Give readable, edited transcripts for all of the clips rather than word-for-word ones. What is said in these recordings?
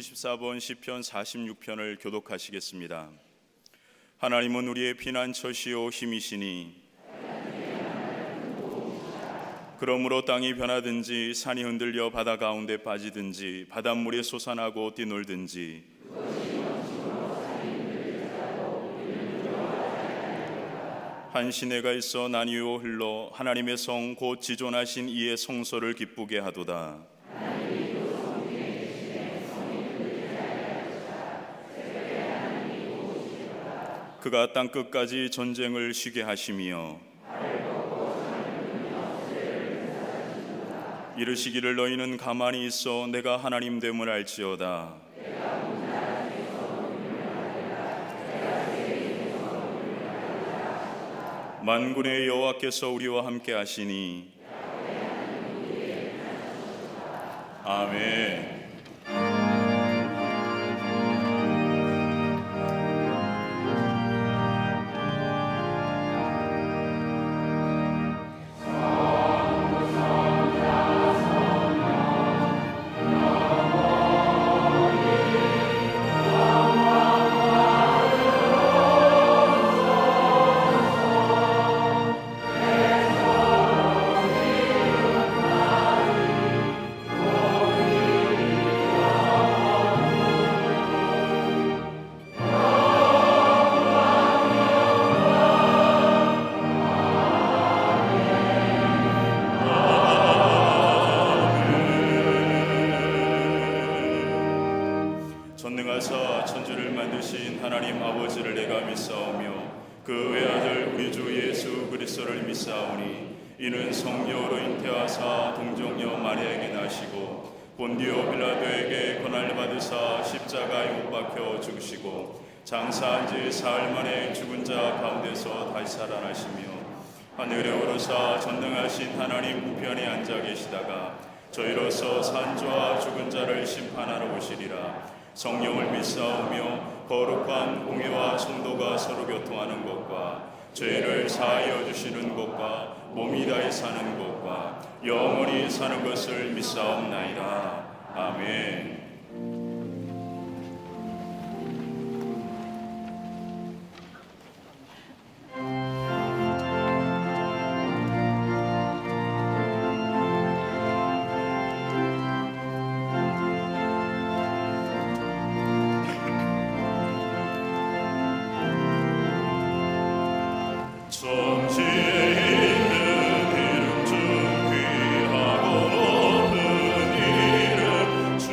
24번 시편 46편을 교독하시겠습니다. 하나님은 우리의 피난처시요 힘이시니 그러므로 땅이 변하든지 산이 흔들려 바다 가운데 빠지든지 바닷물이 솟아나고 뛰놀든지 한 시내가 있어 난 위로 흘러 하나님의 성 곧 지존하신 이의 성소를 기쁘게 하도다. 그가 땅 끝까지 전쟁을 쉬게 하시며 이르시기를 너희는 가만히 있어 내가 하나님 됨을 알지어다. 만군의 여호와께서 우리와 함께 하시니 아멘. 전능하사 천지를 만드신 하나님 아버지를 내가 믿사오며 그 외아들 우리 주 예수 그리스도를 믿사오니 이는 성령으로 잉태하사 동정녀 마리아에게 나시고 본디오 빌라도에게 고난을 받으사 십자가에 못 박혀 죽으시고 장사한 지 사흘 만에 죽은 자 가운데서 다시 살아나시며 하늘에 오르사 전능하신 하나님 우편에 앉아 계시다가 저희로서 산자와 죽은 자를 심판하러 오시리라. 성령을 믿사오며 거룩한 공회와 성도가 서로 교통하는 것과 죄를 사하여 주시는 것과 몸이 다히 사는 것과 영원히 사는 것을 믿사옵나이다. 아멘. 이름 중 귀하고 높은 이름 주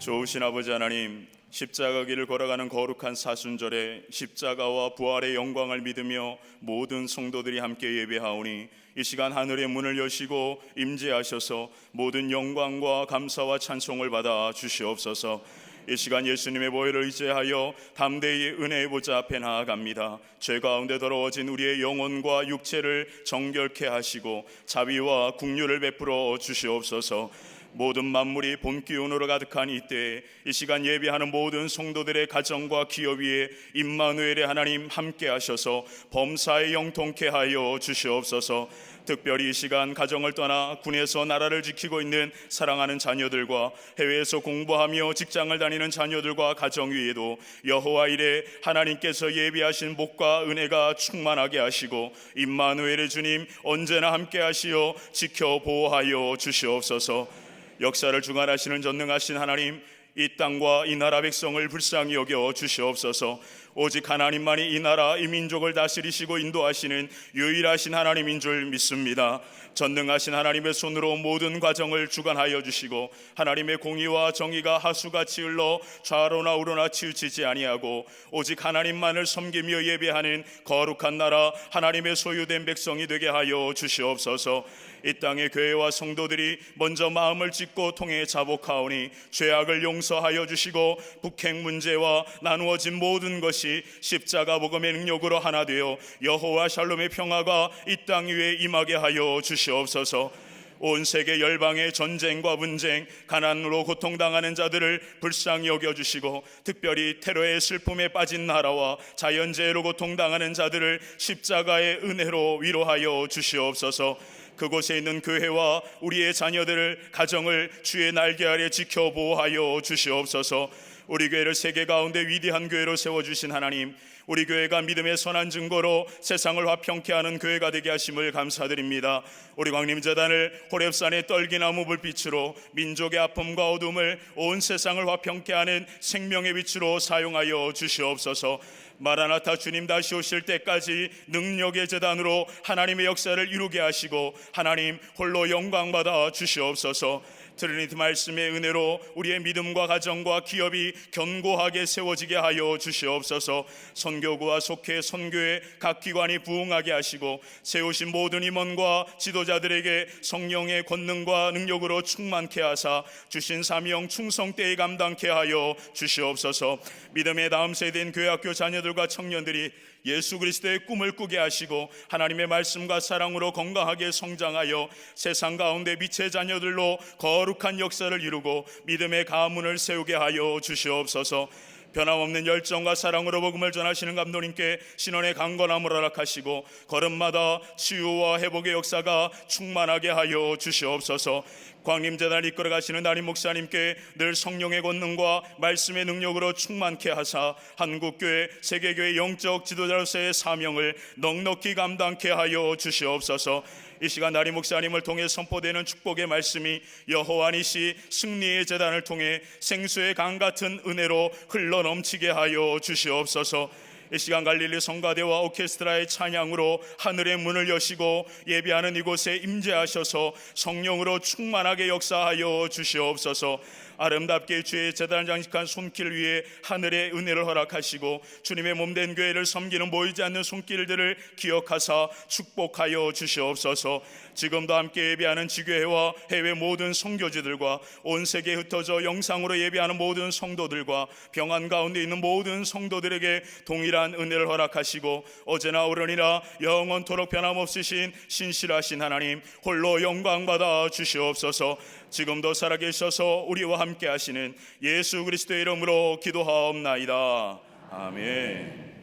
좋으신 아버지 하나님, 십자가 길을 걸어가는 거룩한 사순절에 십자가와 부활의 영광을 믿으며 모든 성도들이 함께 예배하오니 이 시간 하늘의 문을 여시고 임재하셔서 모든 영광과 감사와 찬송을 받아 주시옵소서. 이 시간 예수님의 보혈을 의지하여 담대히 은혜의 보좌 앞에 나아갑니다. 죄 가운데 더러워진 우리의 영혼과 육체를 정결케 하시고 자비와 긍휼을 베풀어 주시옵소서. 모든 만물이 본 기운으로 가득한 이때에 이 시간 예배하는 모든 성도들의 가정과 기업 위에 임마누엘의 하나님 함께 하셔서 범사에 영통케 하여 주시옵소서. 특별히 이 시간 가정을 떠나 군에서 나라를 지키고 있는 사랑하는 자녀들과 해외에서 공부하며 직장을 다니는 자녀들과 가정 위에도 여호와 이레 하나님께서 예비하신 복과 은혜가 충만하게 하시고 임마누엘의 주님 언제나 함께 하시어 지켜 보호하여 주시옵소서. 역사를 주관하시는 전능하신 하나님, 이 땅과 이 나라 백성을 불쌍히 여겨 주시옵소서. 오직 하나님만이 이 나라 이 민족을 다스리시고 인도하시는 유일하신 하나님인 줄 믿습니다. 전능하신 하나님의 손으로 모든 과정을 주관하여 주시고 하나님의 공의와 정의가 하수같이 흘러 좌로나 우로나 치우치지 아니하고 오직 하나님만을 섬기며 예배하는 거룩한 나라 하나님의 소유된 백성이 되게 하여 주시옵소서. 이 땅의 교회와 성도들이 먼저 마음을 찢고 통해 자복하오니 죄악을 용서하여 주시고 북핵 문제와 나누어진 모든 것이 십자가 복음의 능력으로 하나 되어 여호와 샬롬의 평화가 이 땅 위에 임하게 하여 주시옵소서. 온 세계 열방의 전쟁과 분쟁, 가난으로 고통당하는 자들을 불쌍히 여겨주시고 특별히 테러의 슬픔에 빠진 나라와 자연재해로 고통당하는 자들을 십자가의 은혜로 위로하여 주시옵소서. 그곳에 있는 교회와 우리의 자녀들을 가정을 주의 날개 아래 지켜 보호하여 주시옵소서. 우리 교회를 세계 가운데 위대한 교회로 세워주신 하나님, 우리 교회가 믿음의 선한 증거로 세상을 화평케 하는 교회가 되게 하심을 감사드립니다. 우리 광림재단을 호렙산의 떨기나무 불빛으로 민족의 아픔과 어둠을 온 세상을 화평케 하는 생명의 빛으로 사용하여 주시옵소서. 마라나타 주님 다시 오실 때까지 능력의 재단으로 하나님의 역사를 이루게 하시고 하나님 홀로 영광받아 주시옵소서. 트리니티 말씀의 은혜로 우리의 믿음과 가정과 기업이 견고하게 세워지게 하여 주시옵소서. 선교구와 속회 선교회 각 기관이 부흥하게 하시고 세우신 모든 임원과 지도자들에게 성령의 권능과 능력으로 충만케 하사 주신 사명 충성되이 감당케 하여 주시옵소서. 믿음의 다음 세대인 교회학교 자녀들과 청년들이 예수 그리스도의 꿈을 꾸게 하시고 하나님의 말씀과 사랑으로 건강하게 성장하여 세상 가운데 빛의 자녀들로 거룩한 역사를 이루고 믿음의 가문을 세우게 하여 주시옵소서. 변함없는 열정과 사랑으로 복음을 전하시는 감독님께 신원의 강건함을 허락하시고 걸음마다 치유와 회복의 역사가 충만하게 하여 주시옵소서. 광림재단을 이끌어가시는 담임 목사님께 늘 성령의 권능과 말씀의 능력으로 충만케 하사 한국교회, 세계교회 영적 지도자로서의 사명을 넉넉히 감당케 하여 주시옵소서. 이 시간 담임 목사님을 통해 선포되는 축복의 말씀이 여호와 니시 승리의 재단을 통해 생수의 강 같은 은혜로 흘러넘치게 하여 주시옵소서. 이 시간 갈릴리 성가대와 오케스트라의 찬양으로 하늘의 문을 여시고 예배하는 이곳에 임재하셔서 성령으로 충만하게 역사하여 주시옵소서. 아름답게 주의 제단을 장식한 손길 위에 하늘의 은혜를 허락하시고 주님의 몸된 교회를 섬기는 모이지 않는 손길들을 기억하사 축복하여 주시옵소서. 지금도 함께 예배하는 지교회와 해외 모든 선교지들과 온 세계에 흩어져 영상으로 예배하는 모든 성도들과 병환 가운데 있는 모든 성도들에게 동일한 은혜를 허락하시고 어제나 오늘이나 영원토록 변함없으신 신실하신 하나님 홀로 영광받아 주시옵소서. 지금도 살아계셔서 우리와 함께 하시는 예수 그리스도의 이름으로 기도하옵나이다. 아멘.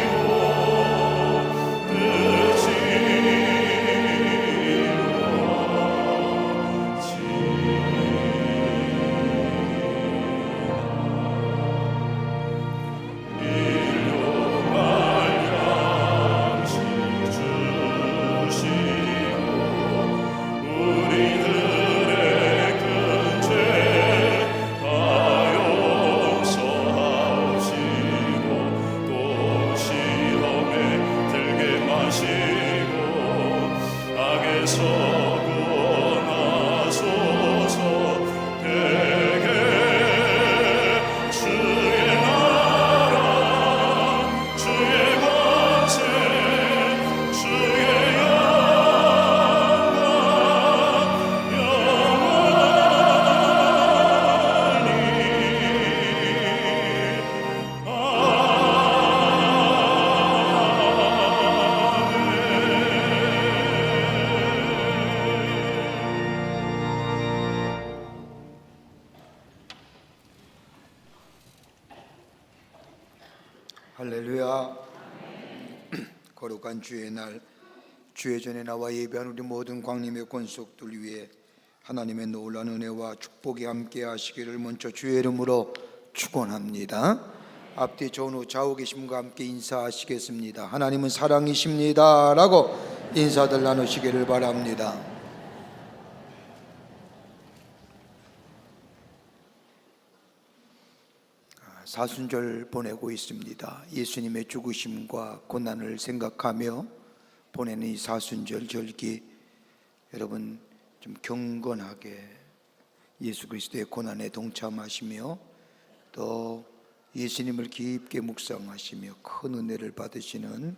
임하시고 뜻이 할렐루야. 거룩한 주의 날, 주의 전에 나와 예배한 우리 모든 광림의 권속들 위해 하나님의 놀라운 은혜와 축복이 함께 하시기를 먼저 주의 이름으로 축원합니다. 앞뒤 전후 좌우 계심과 함께 인사하시겠습니다. 하나님은 사랑이십니다 라고 인사들 나누시기를 바랍니다. 사순절 보내고 있습니다. 예수님의 죽으심과 고난을 생각하며 보내는 이 사순절 절기, 여러분 좀 경건하게 예수 그리스도의 고난에 동참하시며 또 예수님을 깊게 묵상하시며 큰 은혜를 받으시는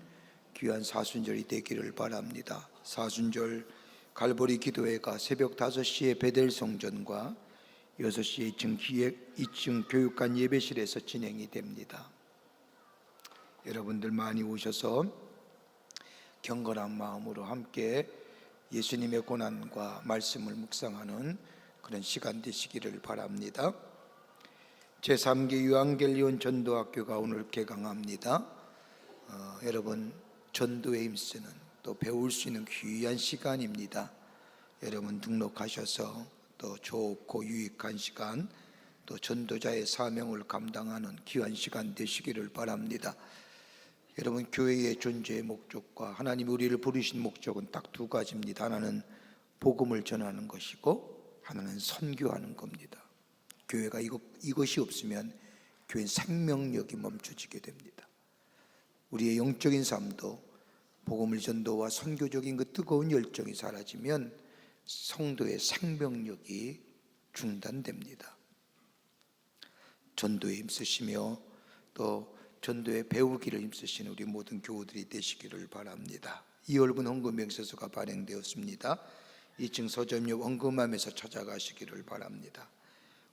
귀한 사순절이 되기를 바랍니다. 사순절 갈보리 기도회가 새벽 5시에 베델 성전과 6시에 2층 교육관 예배실에서 진행이 됩니다. 여러분들 많이 오셔서 경건한 마음으로 함께 예수님의 고난과 말씀을 묵상하는 그런 시간 되시기를 바랍니다. 제3기 유앙겔리온 전도학교가 오늘 개강합니다. 여러분 전도에 힘쓰는 또 배울 수 있는 귀한 시간입니다. 여러분 등록하셔서 또 좋고 유익한 시간, 또 전도자의 사명을 감당하는 귀한 시간 되시기를 바랍니다. 여러분 교회의 존재의 목적과 하나님 우리를 부르신 목적은 딱 두 가지입니다. 하나는 복음을 전하는 것이고 하나는 선교하는 겁니다. 교회가 이것이 없으면 교회 생명력이 멈춰지게 됩니다. 우리의 영적인 삶도 복음을 전도와 선교적인 그 뜨거운 열정이 사라지면 성도의 생명력이 중단됩니다. 전도에 힘쓰시며 또 전도에 배우기를 힘쓰시는 우리 모든 교우들이 되시기를 바랍니다. 2월분 헌금 명세서가 발행되었습니다. 2층 서점역 원금함에서 찾아가시기를 바랍니다.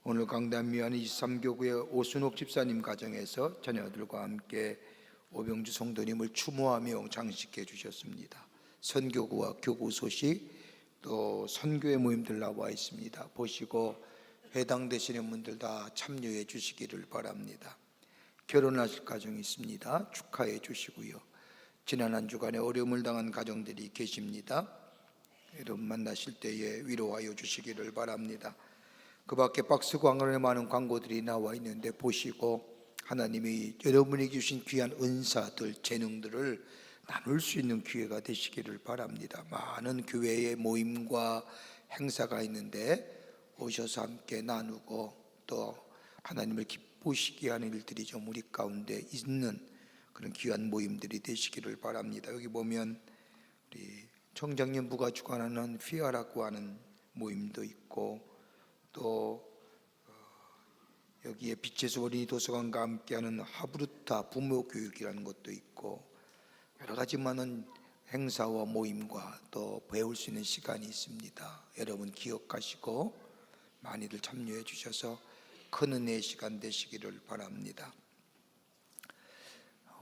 오늘 강단 미안의 23교구의 오순옥 집사님 가정에서 자녀들과 함께 오병주 성도님을 추모하며 장식해 주셨습니다. 선교구와 교구 소식 또 선교의 모임들 나와 있습니다. 보시고 해당되시는 분들 다 참여해 주시기를 바랍니다. 결혼하실 가정이 있습니다. 축하해 주시고요. 지난 한 주간에 어려움을 당한 가정들이 계십니다. 여러분 만나실 때에 위로하여 주시기를 바랍니다. 그 밖에 박스 광고에 많은 광고들이 나와 있는데 보시고 하나님이 여러분에게 주신 귀한 은사들, 재능들을 나눌 수 있는 기회가 되시기를 바랍니다. 많은 교회의 모임과 행사가 있는데 오셔서 함께 나누고 또 하나님을 기쁘시게 하는 일들이 좀 우리 가운데 있는 그런 귀한 모임들이 되시기를 바랍니다. 여기 보면 우리 청장년부가 주관하는 피아라고 하는 모임도 있고 또 여기에 빛의 어린이 도서관과 함께하는 하브루타 부모 교육이라는 것도 있고 여러 가지 많은 행사와 모임과 또 배울 수 있는 시간이 있습니다. 여러분 기억하시고 많이들 참여해 주셔서 큰 은혜의 시간 되시기를 바랍니다.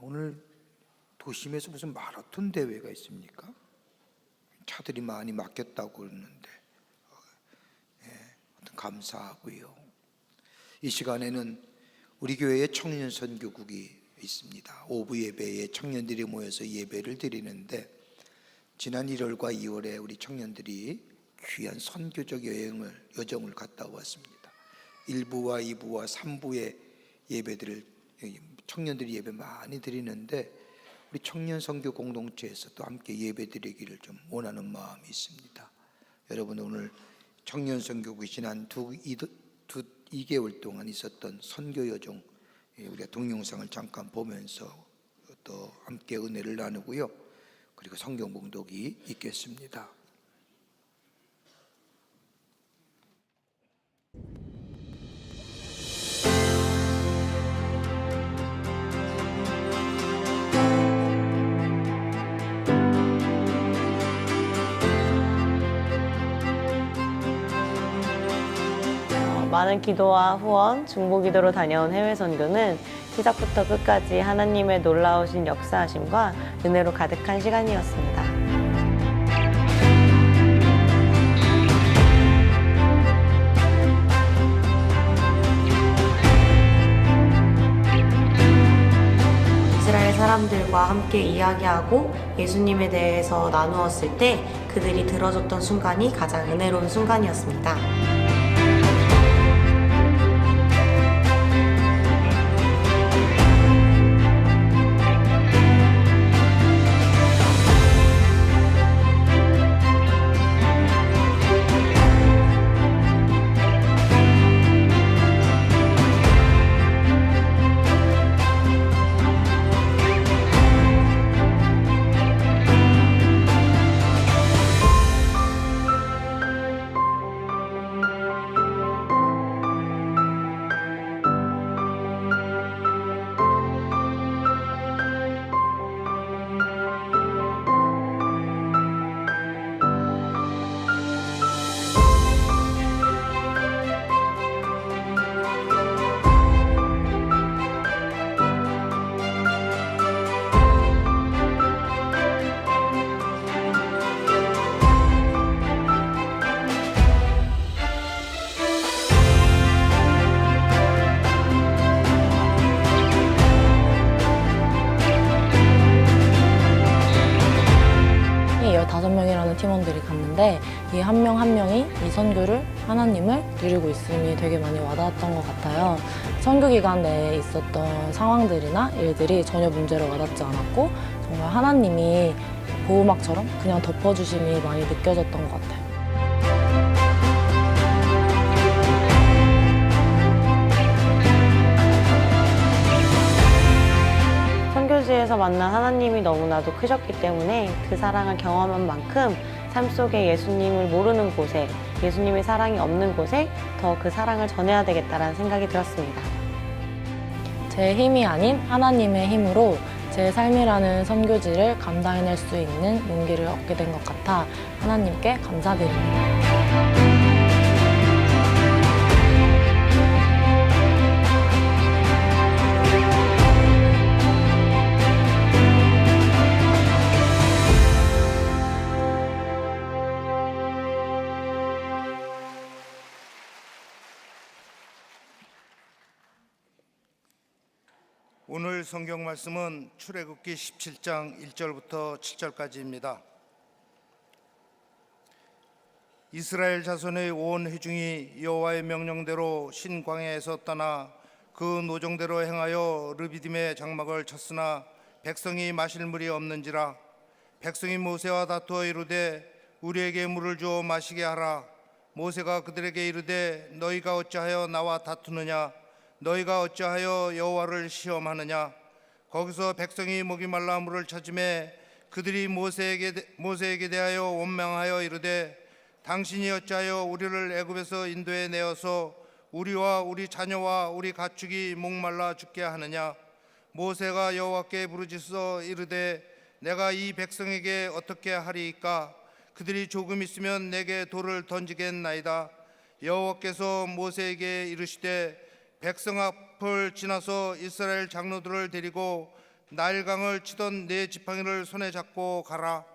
오늘 도심에서 무슨 마라톤 대회가 있습니까? 차들이 많이 막혔다고 그러는데 감사하고요. 이 시간에는 우리 교회의 청년 선교국이 있습니다. 오후 예배에 청년들이 모여서 예배를 드리는데 지난 1월과 2월에 우리 청년들이 귀한 선교적 여정을 갔다 왔습니다. 1부와 2부와 3부의 예배들을 청년들이 예배 많이 드리는데 우리 청년 선교 공동체에서 또 함께 예배 드리기를 좀 원하는 마음이 있습니다. 여러분 오늘 청년 선교국이 지난 2개월 동안 있었던 선교 여정 우리가 동영상을 잠깐 보면서 또 함께 은혜를 나누고요. 그리고 성경 봉독이 있겠습니다. 많은 기도와 후원, 중보기도로 다녀온 해외 선교는 시작부터 끝까지 하나님의 놀라우신 역사하심과 은혜로 가득한 시간이었습니다. 이스라엘 사람들과 함께 이야기하고 예수님에 대해서 나누었을 때 그들이 들어줬던 순간이 가장 은혜로운 순간이었습니다. 팀원들이 갔는데 이 한 명 한 명이 이 선교를 하나님을 누리고 있음이 되게 많이 와닿았던 것 같아요. 선교 기간 내에 있었던 상황들이나 일들이 전혀 문제로 와닿지 않았고 정말 하나님이 보호막처럼 그냥 덮어주심이 많이 느껴졌던 것 같아요. 선교지에서 만난 하나님이 너무나도 크셨기 때문에 그 사랑을 경험한 만큼 삶 속에 예수님을 모르는 곳에, 예수님의 사랑이 없는 곳에 더 그 사랑을 전해야 되겠다라는 생각이 들었습니다. 제 힘이 아닌 하나님의 힘으로 제 삶이라는 선교지를 감당해낼 수 있는 용기를 얻게 된 것 같아 하나님께 감사드립니다. 오늘 성경 말씀은 출애굽기 17장 1절부터 7절까지입니다. 이스라엘 자손의 온 회중이 여호와의 명령대로 신광야에서 떠나 그 노정대로 행하여 르비딤의 장막을 쳤으나 백성이 마실 물이 없는지라. 백성이 모세와 다투어 이르되 우리에게 물을 주어 마시게 하라. 모세가 그들에게 이르되 너희가 어찌하여 나와 다투느냐? 너희가 어찌하여 여호와를 시험하느냐? 거기서 백성이 목이 말라 물을 찾음에 그들이 모세에게 대하여 원망하여 이르되 당신이 어찌하여 우리를 애굽에서 인도해 내어서 우리와 우리 자녀와 우리 가축이 목말라 죽게 하느냐? 모세가 여호와께 부르짖어 이르되 내가 이 백성에게 어떻게 하리이까? 그들이 조금 있으면 내게 돌을 던지겠나이다. 여호와께서 모세에게 이르시되 백성 앞을 지나서 이스라엘 장로들을 데리고 나일강을 치던 네 지팡이를 손에 잡고 가라.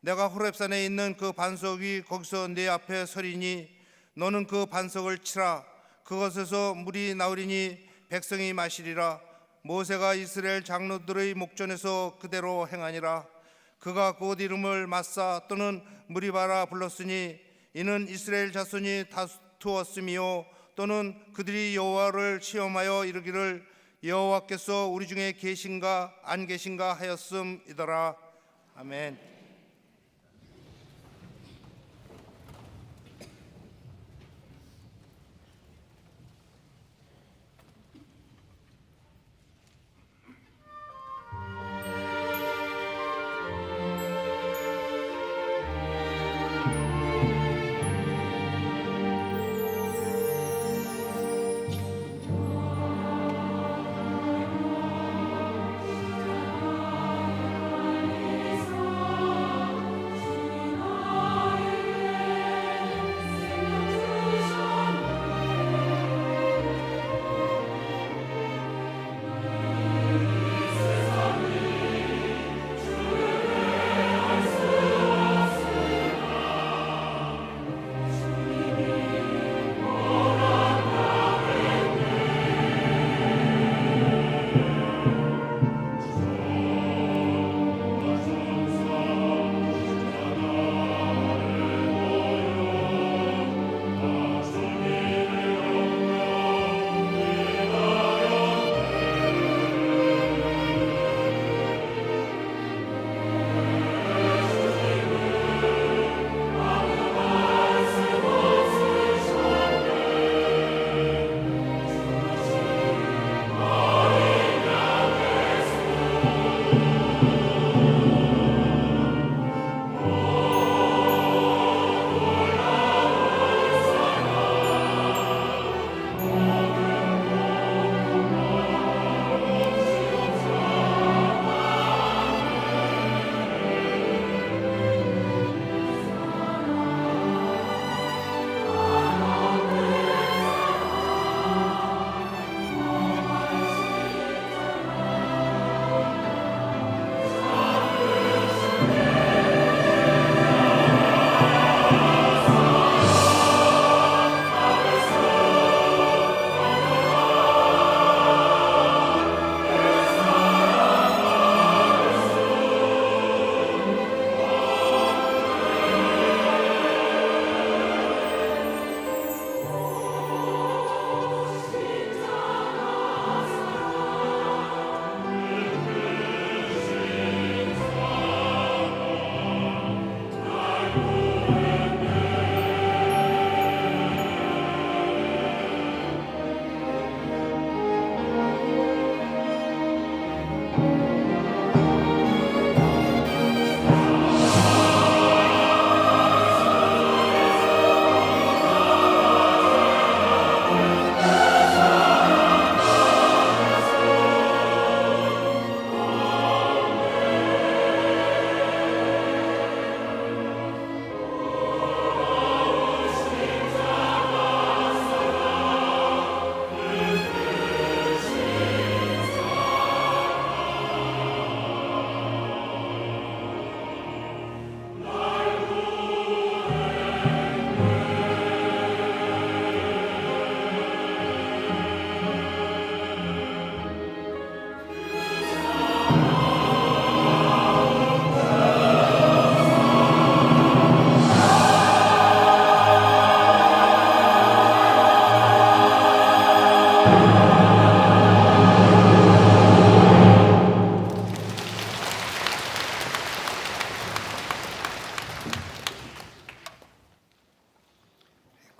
내가 호렙산에 있는 그 반석 위 거기서 네 앞에 서리니 너는 그 반석을 치라. 그것에서 물이 나오리니 백성이 마시리라. 모세가 이스라엘 장로들의 목전에서 그대로 행하니라. 그가 곧 이름을 마사 또는 무리바라 불렀으니 이는 이스라엘 자손이 다투었으며 또는 그들이 여호와를 시험하여 이르기를 여호와께서 우리 중에 계신가 안 계신가 하였음이더라. 아멘.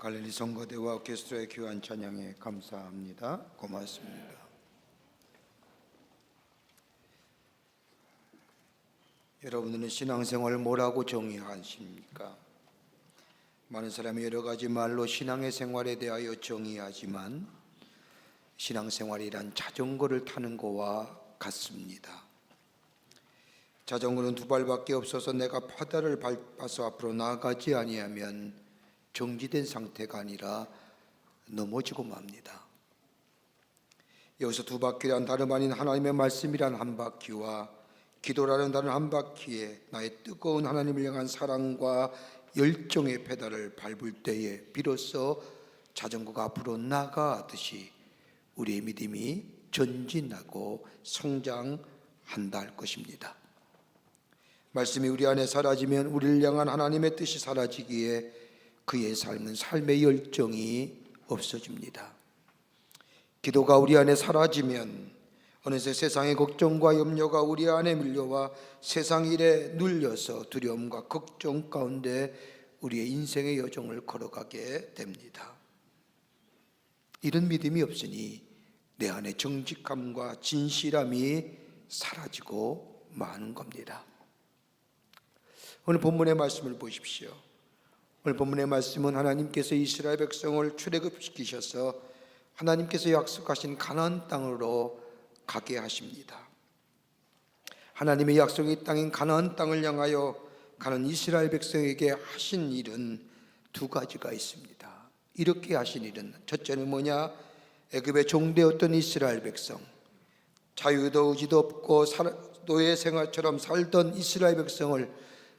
갈릴리 성가대와 오케스트라의 귀한 찬양에 감사합니다. 고맙습니다. 여러분들은 신앙생활을 뭐라고 정의하십니까? 많은 사람이 여러 가지 말로 신앙의 생활에 대하여 정의하지만 신앙생활이란 자전거를 타는 거와 같습니다. 자전거는 두 발밖에 없어서 내가 페달을 밟아서 앞으로 나아가지 아니하면 정지된 상태가 아니라 넘어지고 맙니다. 여기서 두 바퀴란 다름 아닌 하나님의 말씀이란 한 바퀴와 기도라는 다른 한 바퀴에 나의 뜨거운 하나님을 향한 사랑과 열정의 페달을 밟을 때에 비로소 자전거가 앞으로 나가듯이 우리의 믿음이 전진하고 성장한다 할 것입니다. 말씀이 우리 안에 사라지면 우리를 향한 하나님의 뜻이 사라지기에 그의 삶은 삶의 열정이 없어집니다. 기도가 우리 안에 사라지면 어느새 세상의 걱정과 염려가 우리 안에 밀려와 세상 일에 눌려서 두려움과 걱정 가운데 우리의 인생의 여정을 걸어가게 됩니다. 이런 믿음이 없으니 내 안에 정직함과 진실함이 사라지고 마는 겁니다. 오늘 본문의 말씀을 보십시오. 오늘 본문의 말씀은 하나님께서 이스라엘 백성을 출애굽시키셔서 하나님께서 약속하신 가나안 땅으로 가게 하십니다. 하나님의 약속의 땅인 가나안 땅을 향하여 가는 이스라엘 백성에게 하신 일은 두 가지가 있습니다. 이렇게 하신 일은 첫째는 뭐냐? 애굽의 종되었던 이스라엘 백성, 자유도 의지도 없고 노예 생활처럼 살던 이스라엘 백성을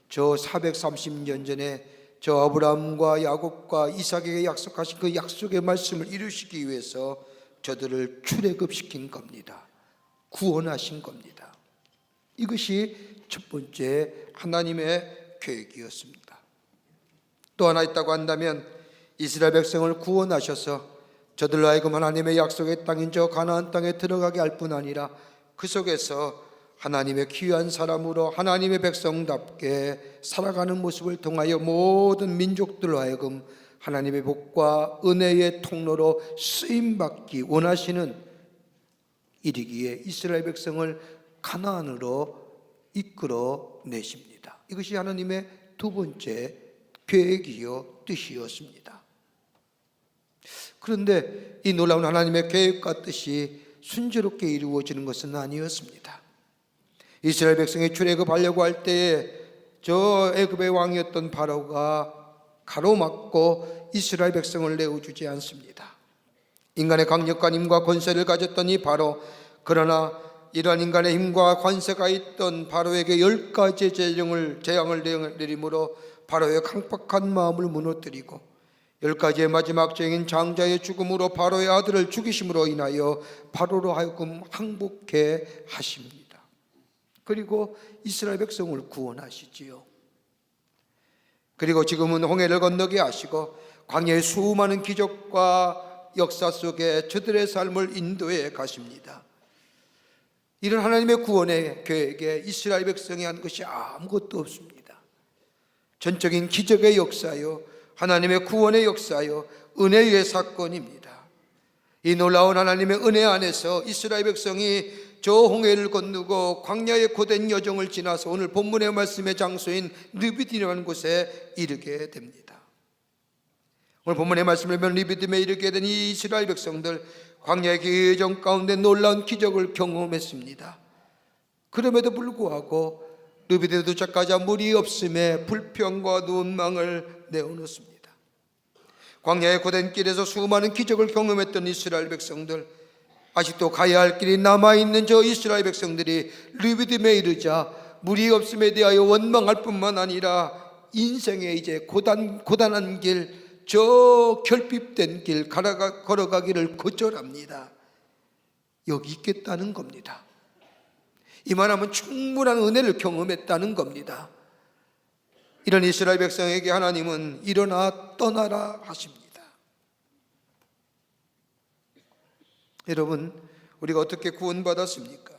저 430년 전에 저 아브라함과 야곱과 이삭에게 약속하신 그 약속의 말씀을 이루시기 위해서 저들을 출애굽시킨 겁니다. 구원하신 겁니다. 이것이 첫 번째 하나님의 계획이었습니다. 또 하나 있다고 한다면 이스라엘 백성을 구원하셔서 저들로 하여금 하나님의 약속의 땅인 저 가나안 땅에 들어가게 할 뿐 아니라 그 속에서 하나님의 귀한 사람으로 하나님의 백성답게 살아가는 모습을 통하여 모든 민족들로 하여금 하나님의 복과 은혜의 통로로 쓰임받기 원하시는 일이기에 이스라엘 백성을 가나안으로 이끌어 내십니다. 이것이 하나님의 두 번째 계획이요 뜻이었습니다. 그런데 이 놀라운 하나님의 계획과 뜻이 순조롭게 이루어지는 것은 아니었습니다. 이스라엘 백성이 출애굽하려고 할 때에 저 애굽의 왕이었던 바로가 가로막고 이스라엘 백성을 내어주지 않습니다. 인간의 강력한 힘과 권세를 가졌던 이 바로, 그러나 이러한 인간의 힘과 권세가 있던 바로에게 10가지 재앙을 내림으로 바로의 강팍한 마음을 무너뜨리고 10가지의 마지막 재앙인 장자의 죽음으로 바로의 아들을 죽이심으로 인하여 바로로 하여금 항복해 하십니다. 그리고 이스라엘 백성을 구원하시지요. 그리고 지금은 홍해를 건너게 하시고 광야의 수많은 기적과 역사 속에 저들의 삶을 인도해 가십니다. 이런 하나님의 구원의 계획에 이스라엘 백성이 한 것이 아무것도 없습니다. 전적인 기적의 역사요, 하나님의 구원의 역사요, 은혜의 사건입니다. 이 놀라운 하나님의 은혜 안에서 이스라엘 백성이 저 홍해를 건너고 광야의 고된 여정을 지나서 오늘 본문의 말씀의 장소인 르비딤이라는 곳에 이르게 됩니다. 오늘 본문의 말씀을 보면 르비딤에 이르게 된 이 이스라엘 백성들, 광야의 그 여정 가운데 놀라운 기적을 경험했습니다. 그럼에도 불구하고 르비딤에 도착하자 물이 없음에 불평과 눈망을 내어놓습니다. 광야의 고된 길에서 수많은 기적을 경험했던 이스라엘 백성들, 아직도 가야 할 길이 남아있는 저 이스라엘 백성들이 르비딤에 이르자 물이 없음에 대하여 원망할 뿐만 아니라 인생의 이제 고단한 길, 저 결핍된 길 걸어가기를 거절합니다. 여기 있겠다는 겁니다. 이만하면 충분한 은혜를 경험했다는 겁니다. 이런 이스라엘 백성에게 하나님은 일어나 떠나라 하십니다. 여러분, 우리가 어떻게 구원받았습니까?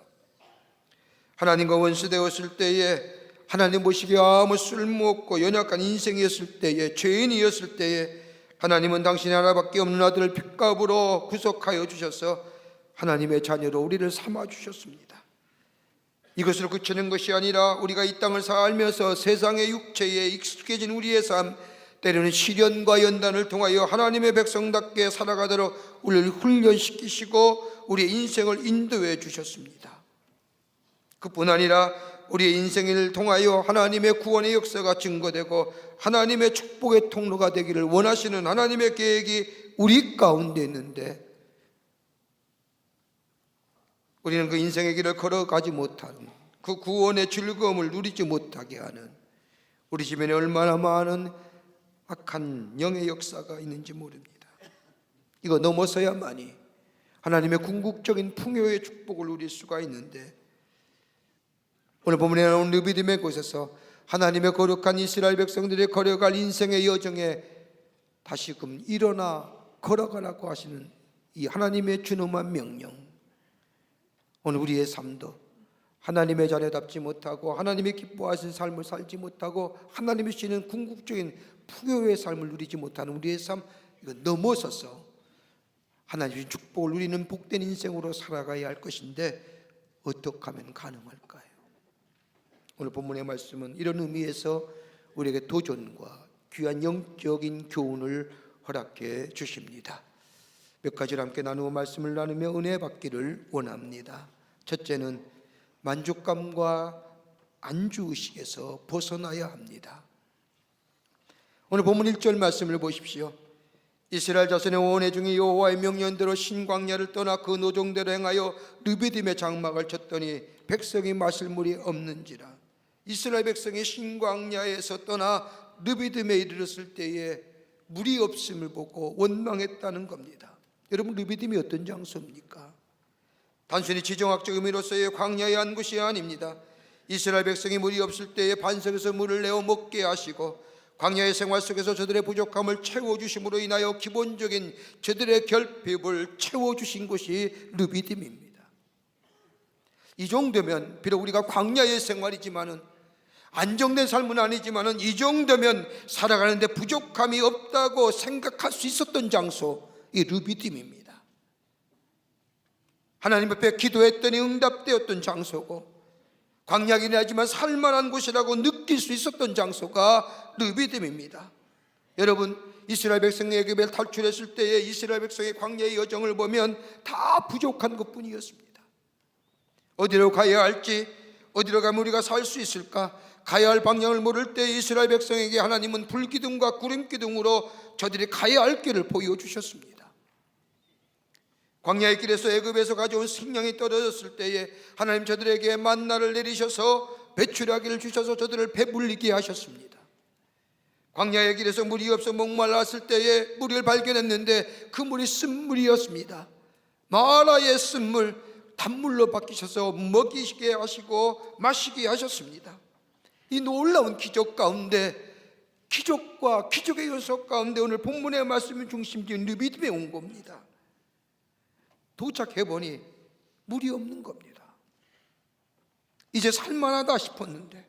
하나님과 원수되었을 때에, 하나님 보시기에 아무 쓸모없고 연약한 인생이었을 때에, 죄인이었을 때에 하나님은 당신의 하나밖에 없는 아들을 핏값으로 구속하여 주셔서 하나님의 자녀로 우리를 삼아 주셨습니다. 이것을 그치는 것이 아니라 우리가 이 땅을 살면서 세상의 육체에 익숙해진 우리의 삶, 때로는 시련과 연단을 통하여 하나님의 백성답게 살아가도록 우리를 훈련시키시고 우리의 인생을 인도해 주셨습니다. 그뿐 아니라 우리의 인생을 통하여 하나님의 구원의 역사가 증거되고 하나님의 축복의 통로가 되기를 원하시는 하나님의 계획이 우리 가운데 있는데, 우리는 그 인생의 길을 걸어가지 못하는, 그 구원의 즐거움을 누리지 못하게 하는, 우리 주변에 얼마나 많은 악한 영의 역사가 있는지 모릅니다. 이거 넘어서야만이 하나님의 궁극적인 풍요의 축복을 누릴 수가 있는데, 오늘 본문에 나온 르비딤의 곳에서 하나님의 거룩한 이스라엘 백성들이 걸어갈 인생의 여정에 다시금 일어나 걸어가라고 하시는 이 하나님의 준엄한 명령, 오늘 우리의 삶도 하나님의 자녀답지 못하고 하나님의 기뻐하신 삶을 살지 못하고 하나님이 주시는 궁극적인 풍요의 삶을 누리지 못하는 우리의 삶, 이거 넘어서서 하나님의 축복을 누리는 복된 인생으로 살아가야 할 것인데 어떻게 하면 가능할까요? 오늘 본문의 말씀은 이런 의미에서 우리에게 도전과 귀한 영적인 교훈을 허락해 주십니다. 몇 가지를 함께 나누어 말씀을 나누며 은혜 받기를 원합니다. 첫째는 만족감과 안주의식에서 벗어나야 합니다. 오늘 본문 1절 말씀을 보십시오. 이스라엘 자손의 원회 중에 여호와의 명령대로 신광야를 떠나 그 노종대로 행하여 르비딤의 장막을 쳤더니 백성이 마실 물이 없는지라. 이스라엘 백성이 신광야에서 떠나 르비딤에 이르렀을 때에 물이 없음을 보고 원망했다는 겁니다. 여러분, 르비딤이 어떤 장소입니까? 단순히 지정학적 의미로서의 광야의 한 곳이 아닙니다. 이스라엘 백성이 물이 없을 때에 반석에서 물을 내어 먹게 하시고 광야의 생활 속에서 저들의 부족함을 채워주심으로 인하여 기본적인 저들의 결핍을 채워주신 곳이 르비딤입니다. 이 정도면 비록 우리가 광야의 생활이지만은, 안정된 삶은 아니지만은, 이 정도면 살아가는데 부족함이 없다고 생각할 수 있었던 장소, 이 르비딤입니다. 하나님 앞에 기도했더니 응답되었던 장소고, 광야이긴 하지만 살만한 곳이라고 느낄 수 있었던 장소가 르비딤입니다. 여러분, 이스라엘 백성이 애굽을 탈출했을 때에 이스라엘 백성의 광야의 여정을 보면 다 부족한 것뿐이었습니다. 어디로 가야 할지, 어디로 가면 우리가 살 수 있을까, 가야 할 방향을 모를 때 이스라엘 백성에게 하나님은 불기둥과 구름기둥으로 저들이 가야 할 길을 보여주셨습니다. 광야의 길에서 애굽에서 가져온 식량이 떨어졌을 때에 하나님 저들에게 만나를 내리셔서 배출하기를 주셔서 저들을 배불리게 하셨습니다. 광야의 길에서 물이 없어 목말랐을 때에 물을 발견했는데 그 물이 쓴물이었습니다. 마라의 쓴물, 단물로 바뀌셔서 먹이게 하시고 마시게 하셨습니다. 이 놀라운 기적 가운데, 기적과 기적의 요소 가운데 오늘 본문의 말씀이 중심지인 르비딤에 온 겁니다. 도착해보니 물이 없는 겁니다. 이제 살만하다 싶었는데,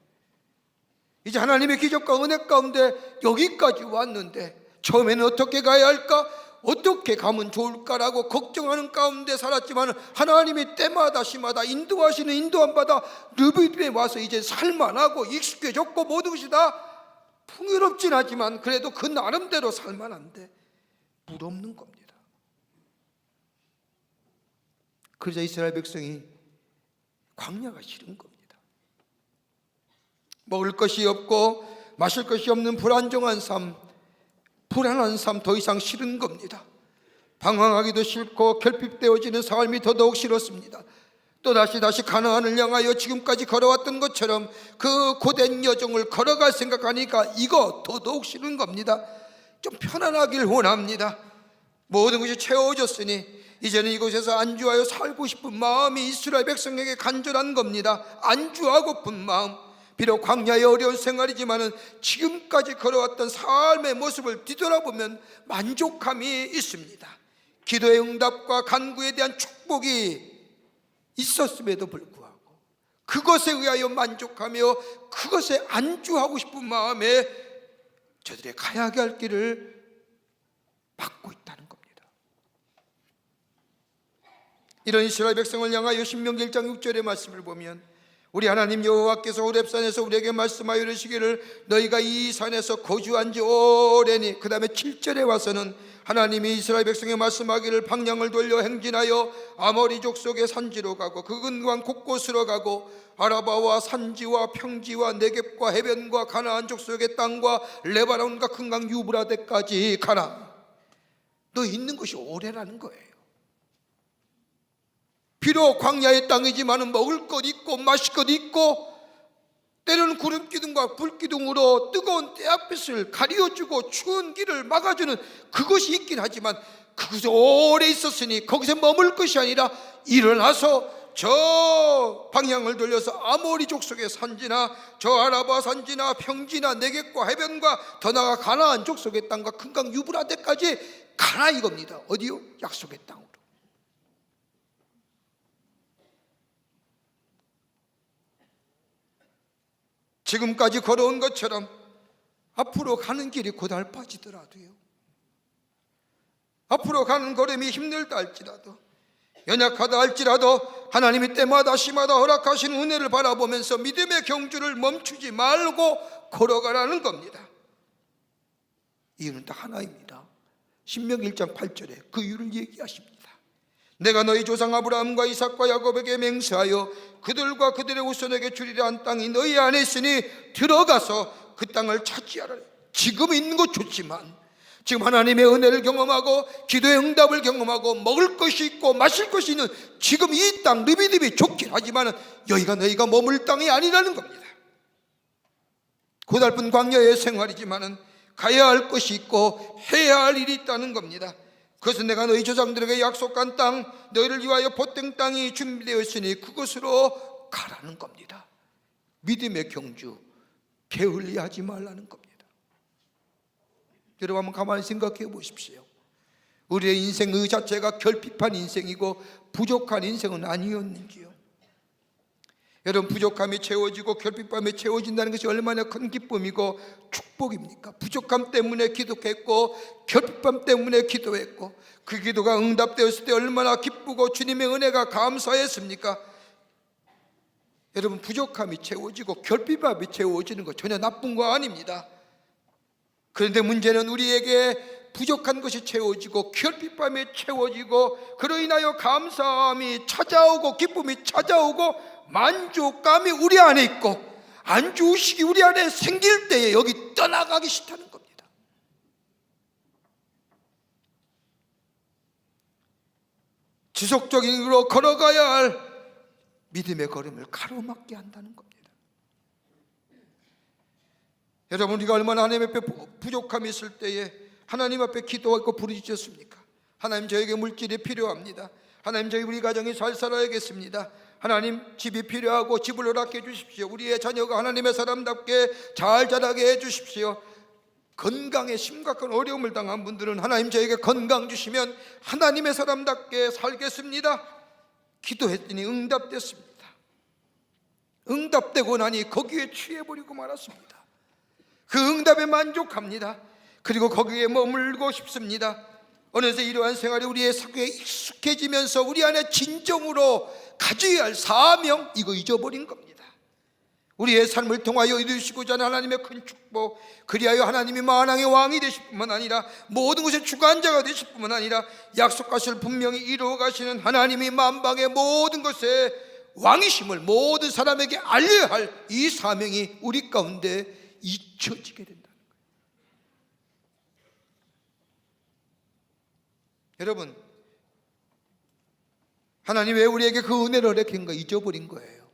이제 하나님의 기적과 은혜 가운데 여기까지 왔는데, 처음에는 어떻게 가야 할까, 어떻게 가면 좋을까라고 걱정하는 가운데 살았지만 하나님이 때마다 시마다 인도하시는 인도함 받아 르비딤에 와서 이제 살만하고 익숙해졌고 모든 것이 다 풍요롭진 하지만 그래도 그 나름대로 살만한데 물 없는 겁니다. 그러자 이스라엘 백성이 광야가 싫은 겁니다. 먹을 것이 없고 마실 것이 없는 불안정한 삶, 불안한 삶 더 이상 싫은 겁니다. 방황하기도 싫고 결핍되어지는 삶이 더더욱 싫었습니다. 또다시 가나안을 향하여 지금까지 걸어왔던 것처럼 그 고된 여정을 걸어갈 생각하니까 이거 더더욱 싫은 겁니다. 좀 편안하길 원합니다. 모든 것이 채워졌으니 이제는 이곳에서 안주하여 살고 싶은 마음이 이스라엘 백성에게 간절한 겁니다. 안주하고픈 마음. 비록 광야의 어려운 생활이지만은 지금까지 걸어왔던 삶의 모습을 뒤돌아보면 만족함이 있습니다. 기도의 응답과 간구에 대한 축복이 있었음에도 불구하고 그것에 의하여 만족하며 그것에 안주하고 싶은 마음에 저들의 가야 할 길을 이런 이스라엘 백성을 향하여 신명기 1장 6절의 말씀을 보면 우리 하나님 여호와께서 호렙산에서 우리에게 말씀하여 이르시기를 너희가 이 산에서 거주한 지 오래니, 그 다음에 7절에 와서는 하나님이 이스라엘 백성에 말씀하기를 방향을 돌려 행진하여 아모리 족속의 산지로 가고 그 근방 곳곳으로 가고 아라바와 산지와 평지와 네겝과 해변과 가나안 족속의 땅과 레바논과 큰강 유브라데까지 가라. 너 있는 것이 오래라는 거예요. 비록 광야의 땅이지만 먹을 것 있고 마실 것 있고 때로는 구름 기둥과 불 기둥으로 뜨거운 떼앞빛을 가리어주고 추운 길을 막아주는 그것이 있긴 하지만 그것에 오래 있었으니 거기서 머물 것이 아니라 일어나서 저 방향을 돌려서 아모리 족속의 산지나 저 아라바 산지나 평지나 네겝과 해변과 더 나아가 가나안 족속의 땅과 큰강 유브라데까지 가라 이겁니다. 어디요? 약속의 땅으로. 지금까지 걸어온 것처럼 앞으로 가는 길이 고달파지더라도요, 앞으로 가는 걸음이 힘들다 할지라도, 연약하다 할지라도 하나님이 때마다 시마다 허락하신 은혜를 바라보면서 믿음의 경주를 멈추지 말고 걸어가라는 겁니다. 이유는 딱 하나입니다. 신명기 1장 8절에 그 이유를 얘기하십니다. 내가 너희 조상 아브라함과 이삭과 야곱에게 맹세하여 그들과 그들의 후손에게 주리라 한 땅이 너희 안에 있으니 들어가서 그 땅을 차지하라. 지금 있는 것 좋지만 지금 하나님의 은혜를 경험하고 기도의 응답을 경험하고 먹을 것이 있고 마실 것이 있는 지금 이 땅 느비느비 좋긴 하지만 여기가 너희가 머물 땅이 아니라는 겁니다. 고달픈 광야의 생활이지만 가야 할 것이 있고 해야 할 일이 있다는 겁니다. 그것은 내가 너희 조상들에게 약속한 땅, 너희를 위하여 보탠 땅이 준비되어 있으니 그것으로 가라는 겁니다. 믿음의 경주, 게을리하지 말라는 겁니다. 여러분 한번 가만히 생각해 보십시오. 우리의 인생 그 자체가 결핍한 인생이고 부족한 인생은 아니었는지요? 여러분, 부족함이 채워지고 결핍함이 채워진다는 것이 얼마나 큰 기쁨이고 축복입니까? 부족함 때문에 기도했고 결핍함 때문에 기도했고 그 기도가 응답되었을 때 얼마나 기쁘고 주님의 은혜가 감사했습니까? 여러분, 부족함이 채워지고 결핍함이 채워지는 거 전혀 나쁜 거 아닙니다. 그런데 문제는 우리에게 부족한 것이 채워지고 결핍함이 채워지고 그로 인하여 감사함이 찾아오고 기쁨이 찾아오고 만족감이 우리 안에 있고 안주의식이 우리 안에 생길 때에 여기 떠나가기 싫다는 겁니다. 지속적인 길로 걸어가야 할 믿음의 걸음을 가로막게 한다는 겁니다. 여러분, 우리가 얼마나 하나님 앞에 부족함이 있을 때에 하나님 앞에 기도하고 부르짖었습니까? 하나님, 저에게 물질이 필요합니다. 하나님, 저희 우리 가정이 잘 살아야겠습니다. 하나님, 집이 필요하고 집을 허락해 주십시오. 우리의 자녀가 하나님의 사람답게 잘 자라게 해 주십시오. 건강에 심각한 어려움을 당한 분들은 하나님, 저에게 건강 주시면 하나님의 사람답게 살겠습니다. 기도했더니 응답됐습니다. 응답되고 나니 거기에 취해버리고 말았습니다. 그 응답에 만족합니다. 그리고 거기에 머물고 싶습니다. 어느새 이러한 생활이 우리의 삶에 익숙해지면서 우리 안에 진정으로 가져야 할 사명, 이거 잊어버린 겁니다. 우리의 삶을 통하여 이루시고자 하는 하나님의 큰 축복, 그리하여 하나님이 만왕의 왕이 되실 뿐만 아니라 모든 것의 주관자가 되실 뿐만 아니라 약속하실 분명히 이루어 가시는 하나님이 만방의 모든 것의 왕이심을 모든 사람에게 알려야 할 이 사명이 우리 가운데 잊혀지게 된다는 거예요. 여러분, 하나님 왜 우리에게 그 은혜를 허락한가 잊어버린 거예요.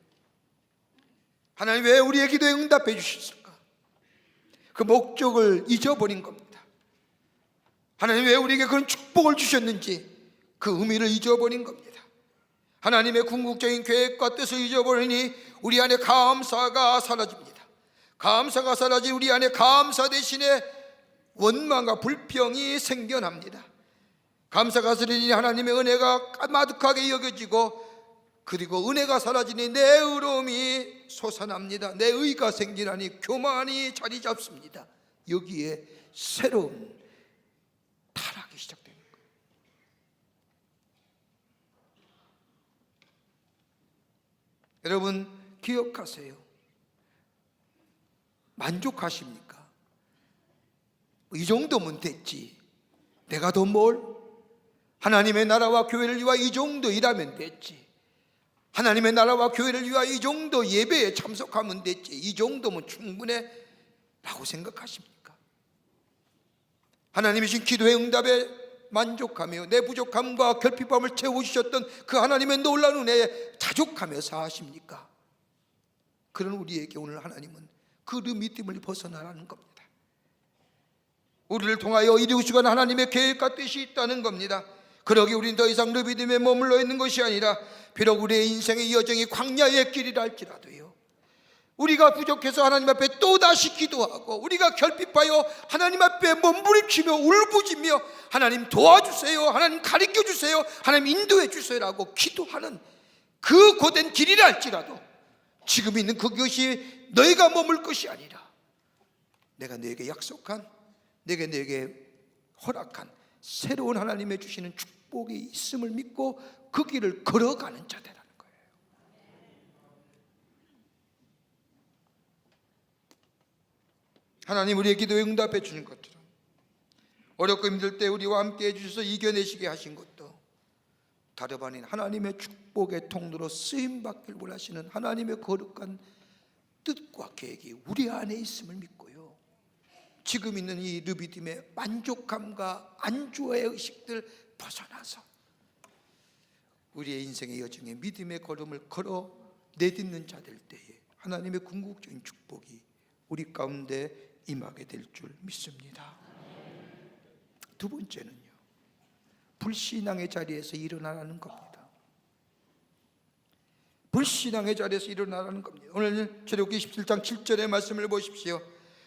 하나님 왜 우리의 기도에 응답해 주셨을까? 그 목적을 잊어버린 겁니다. 하나님 왜 우리에게 그런 축복을 주셨는지 그 의미를 잊어버린 겁니다. 하나님의 궁극적인 계획과 뜻을 잊어버리니 우리 안에 감사가 사라집니다. 감사가 사라진 우리 안에 감사 대신에 원망과 불평이 생겨납니다. 감사가 사라지니 하나님의 은혜가 까마득하게 여겨지고, 그리고 은혜가 사라지니 내 의로움이 솟아납니다. 내 의가 생기나니 교만이 자리 잡습니다. 여기에 새로운 타락이 시작됩니다. 여러분 기억하세요. 만족하십니까? 이 정도면 됐지, 내가 더 뭘? 하나님의 나라와 교회를 위하여 이 정도 일하면 됐지, 하나님의 나라와 교회를 위하여 이 정도 예배에 참석하면 됐지, 이 정도면 충분해 라고 생각하십니까? 하나님이 주신 기도의 응답에 만족하며 내 부족함과 결핍함을 채워주셨던 그 하나님의 놀라운 은혜에 자족하며 사십니까? 그런 우리에게 오늘 하나님은 그 믿음을 벗어나라는 겁니다. 우리를 통하여 이루시건 하나님의 계획과 뜻이 있다는 겁니다. 그러기 우리는 더 이상 르비딤에 머물러 있는 것이 아니라 비록 우리의 인생의 여정이 광야의 길이라 할지라도요, 우리가 부족해서 하나님 앞에 또다시 기도하고 우리가 결핍하여 하나님 앞에 몸부림치며 울부짖며 하나님 도와주세요, 하나님 가르쳐주세요, 하나님 인도해 주세요라고 기도하는 그 고된 길이라 할지라도 지금 있는 그것이 너희가 머물 것이 아니라 내가 너에게 약속한, 내가 너에게 허락한 새로운 하나님의 주시는 축복이 있음을 믿고 그 길을 걸어가는 자들라는 거예요. 하나님 우리의 기도에 응답해 주는 것처럼 어렵고 힘들 때 우리와 함께 해주셔서 이겨내시게 하신 것도 다름 아닌 하나님의 축복의 통로로 쓰임받길 원하시는 하나님의 거룩한 뜻과 계획이 우리 안에 있음을 믿고요, 지금 있는 이 르비딤의 만족함과 안주의 의식들 벗어나서 우리의 인생의 여정에 믿음의 걸음을 걸어 내딛는 자들 때에 하나님의 궁극적인 축복이 우리 가운데 임하게 될 줄 믿습니다. 두 번째는요, 불신앙의 자리에서 일어나라는 겁니다. 불신앙의 자리에서 일어나라는 겁니다. 오늘 출애굽기 17장 7절의 말씀을 보십시오.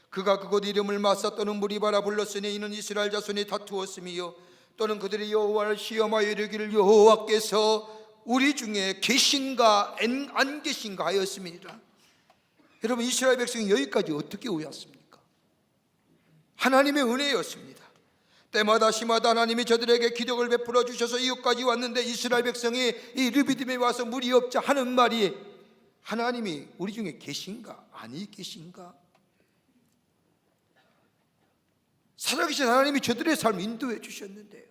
그가 그곳 이름을 마사 또는 무리바라 불렀으니 이는 이스라엘 자손이 다투었음이요 또는 그들이 여호와를 시험하여 이르기를 여호와께서 우리 중에 계신가 안 계신가 하였습니다. 여러분, 이스라엘 백성이 여기까지 어떻게 오였습니까? 하나님의 은혜였습니다. 때마다 시마다 하나님이 저들에게 기적을 베풀어 주셔서 이곳까지 왔는데 이스라엘 백성이 이 르비딤에 와서 물이 없자 하는 말이 하나님이 우리 중에 계신가 아니 계신가? 살아계신 하나님이 저들의 삶을 인도해 주셨는데요,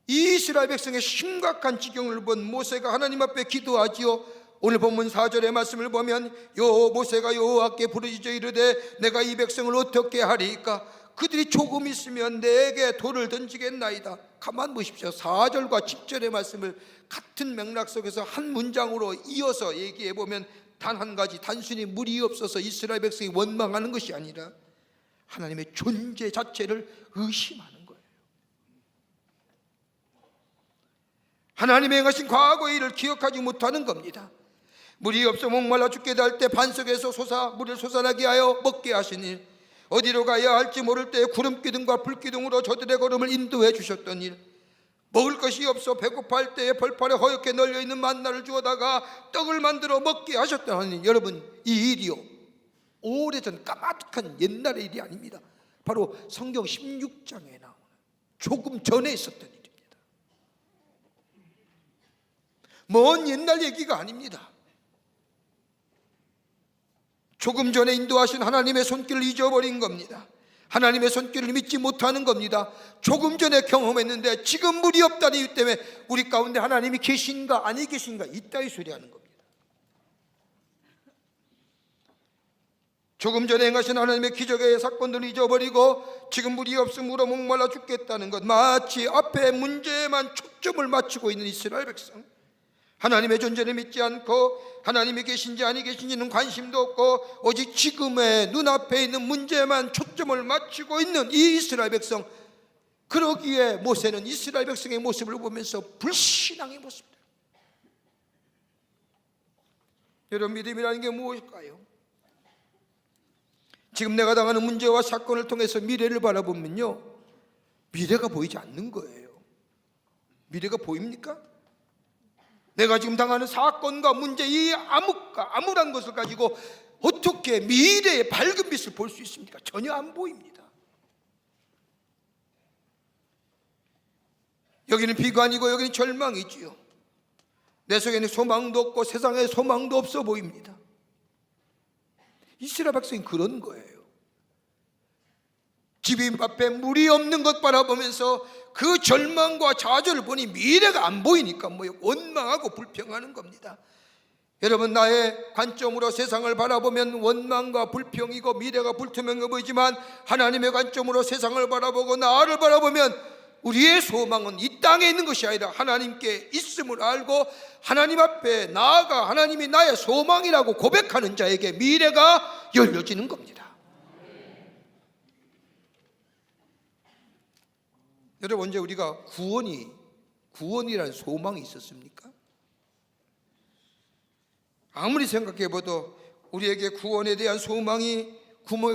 이 이스라엘 백성의 심각한 지경을 본 모세가 하나님 앞에 기도하지요. 오늘 본문 4절의 말씀을 보면 모세가 여호와께 부르짖어 이르되 내가 이 백성을 어떻게 하리까? 그들이 조금 있으면 내게 돌을 던지겠나이다. 가만 보십시오. 4절과 10절의 말씀을 같은 맥락 속에서 한 문장으로 이어서 얘기해 보면 단 한 가지, 단순히 물이 없어서 이스라엘 백성이 원망하는 것이 아니라 하나님의 존재 자체를 의심하는 거예요. 하나님의 행하신 과거의 일을 기억하지 못하는 겁니다. 물이 없어 목말라 죽게 될 때 반석에서 물을 솟아나게 하여 먹게 하신 일, 어디로 가야 할지 모를 때 구름기둥과 불기둥으로 저들의 걸음을 인도해 주셨던 일, 먹을 것이 없어 배고파할 때에 벌판에 허옇게 널려있는 만나를 주어다가 떡을 만들어 먹게 하셨던 하나님, 여러분 이 일이요 오래전 까마득한 옛날의 일이 아닙니다. 바로 성경 16장에 나오는 조금 전에 있었던 일입니다. 먼 옛날 얘기가 아닙니다. 조금 전에 인도하신 하나님의 손길을 잊어버린 겁니다. 하나님의 손길을 믿지 못하는 겁니다. 조금 전에 경험했는데 지금 물이 없다는 이유 때문에 우리 가운데 하나님이 계신가 아니 계신가 이따위 소리 하는 겁니다. 조금 전에 행하신 하나님의 기적의 사건들을 잊어버리고 지금 물이 없음으로 목말라 죽겠다는 것, 마치 앞에 문제에만 초점을 맞추고 있는 이스라엘 백성, 하나님의 존재를 믿지 않고 하나님이 계신지 아니 계신지는 관심도 없고 오직 지금의 눈앞에 있는 문제에만 초점을 맞추고 있는 이 이스라엘 백성, 그러기에 모세는 이스라엘 백성의 모습을 보면서 불신앙의 모습이다. 여러분, 믿음이라는 게 무엇일까요? 지금 내가 당하는 문제와 사건을 통해서 미래를 바라보면요, 미래가 보이지 않는 거예요. 미래가 보입니까? 내가 지금 당하는 사건과 문제, 이 암울한 것을 가지고 어떻게 미래의 밝은 빛을 볼 수 있습니까? 전혀 안 보입니다. 여기는 비관이고 여기는 절망이지요. 내 속에는 소망도 없고 세상에 소망도 없어 보입니다. 이스라엘 백성이 그런 거예요. 집 앞에 물이 없는 것 바라보면서 그 절망과 좌절을 보니 미래가 안 보이니까 원망하고 불평하는 겁니다. 여러분, 나의 관점으로 세상을 바라보면 원망과 불평이고 미래가 불투명해 보이지만 하나님의 관점으로 세상을 바라보고 나를 바라보면 우리의 소망은 이 땅에 있는 것이 아니라 하나님께 있음을 알고 하나님 앞에 나아가 하나님이 나의 소망이라고 고백하는 자에게 미래가 열려지는 겁니다. 여러분, 언제 우리가 구원이라는 소망이 있었습니까? 아무리 생각해봐도 우리에게 구원에 대한 소망이,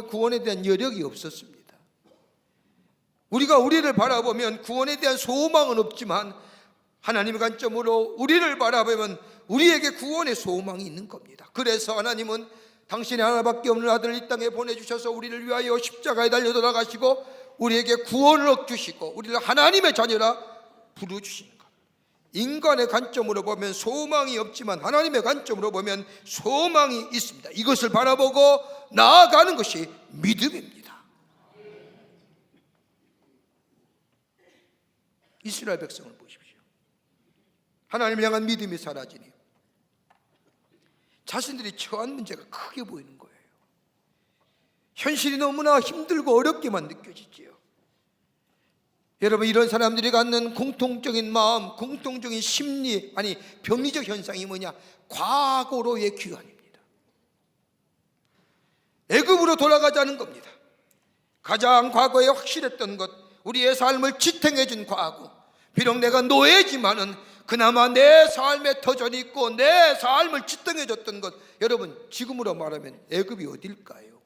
구원에 대한 여력이 없었습니다. 우리가 우리를 바라보면 구원에 대한 소망은 없지만 하나님의 관점으로 우리를 바라보면 우리에게 구원의 소망이 있는 겁니다. 그래서 하나님은 당신의 하나밖에 없는 아들을 이 땅에 보내주셔서 우리를 위하여 십자가에 달려 돌아가시고 우리에게 구원을 얻주시고 우리를 하나님의 자녀라 부르주신 것. 인간의 관점으로 보면 소망이 없지만 하나님의 관점으로 보면 소망이 있습니다. 이것을 바라보고 나아가는 것이 믿음입니다. 이스라엘 백성을 보십시오. 하나님을 향한 믿음이 사라지니 자신들이 처한 문제가 크게 보이는 거예요. 현실이 너무나 힘들고 어렵게만 느껴지지요. 여러분, 이런 사람들이 갖는 공통적인 마음, 공통적인 심리, 병리적 현상이 뭐냐? 과거로의 귀환입니다. 애굽으로 돌아가자는 겁니다. 가장 과거에 확실했던 것, 우리의 삶을 지탱해 준 과거. 비록 내가 노예지만은 그나마 내 삶에 터전이 있고 내 삶을 지탱해 줬던 것. 여러분, 지금으로 말하면 애굽이 어딜까요?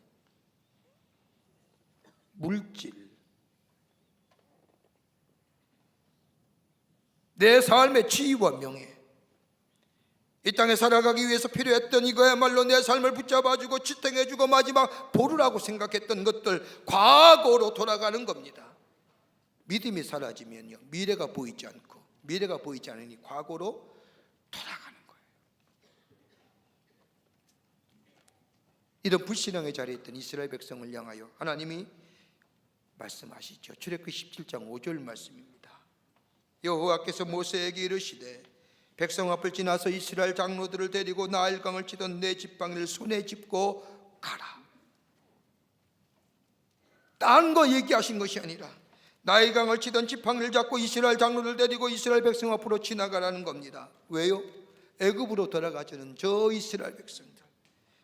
물질. 내 삶의 지위와 명예, 이 땅에 살아가기 위해서 필요했던 이거야말로 내 삶을 붙잡아주고 지탱해주고 마지막 보루라고 생각했던 것들, 과거로 돌아가는 겁니다. 믿음이 사라지면요, 미래가 보이지 않고, 미래가 보이지 않으니 과거로 돌아가는 거예요. 이런 불신앙의 자리에 있던 이스라엘 백성을 향하여 하나님이 말씀하시죠. 출애굽기 17장 5절 말씀입니다. 여호와께서 모세에게 이르시되 백성 앞을 지나서 이스라엘 장로들을 데리고 나일강을 치던 내 지팡이를 손에 짚고 가라. 딴 거 얘기하신 것이 아니라 나일강을 치던 지팡이를 잡고 이스라엘 장로를 데리고 이스라엘 백성 앞으로 지나가라는 겁니다. 왜요? 애굽으로 돌아가자는 저 이스라엘 백성들,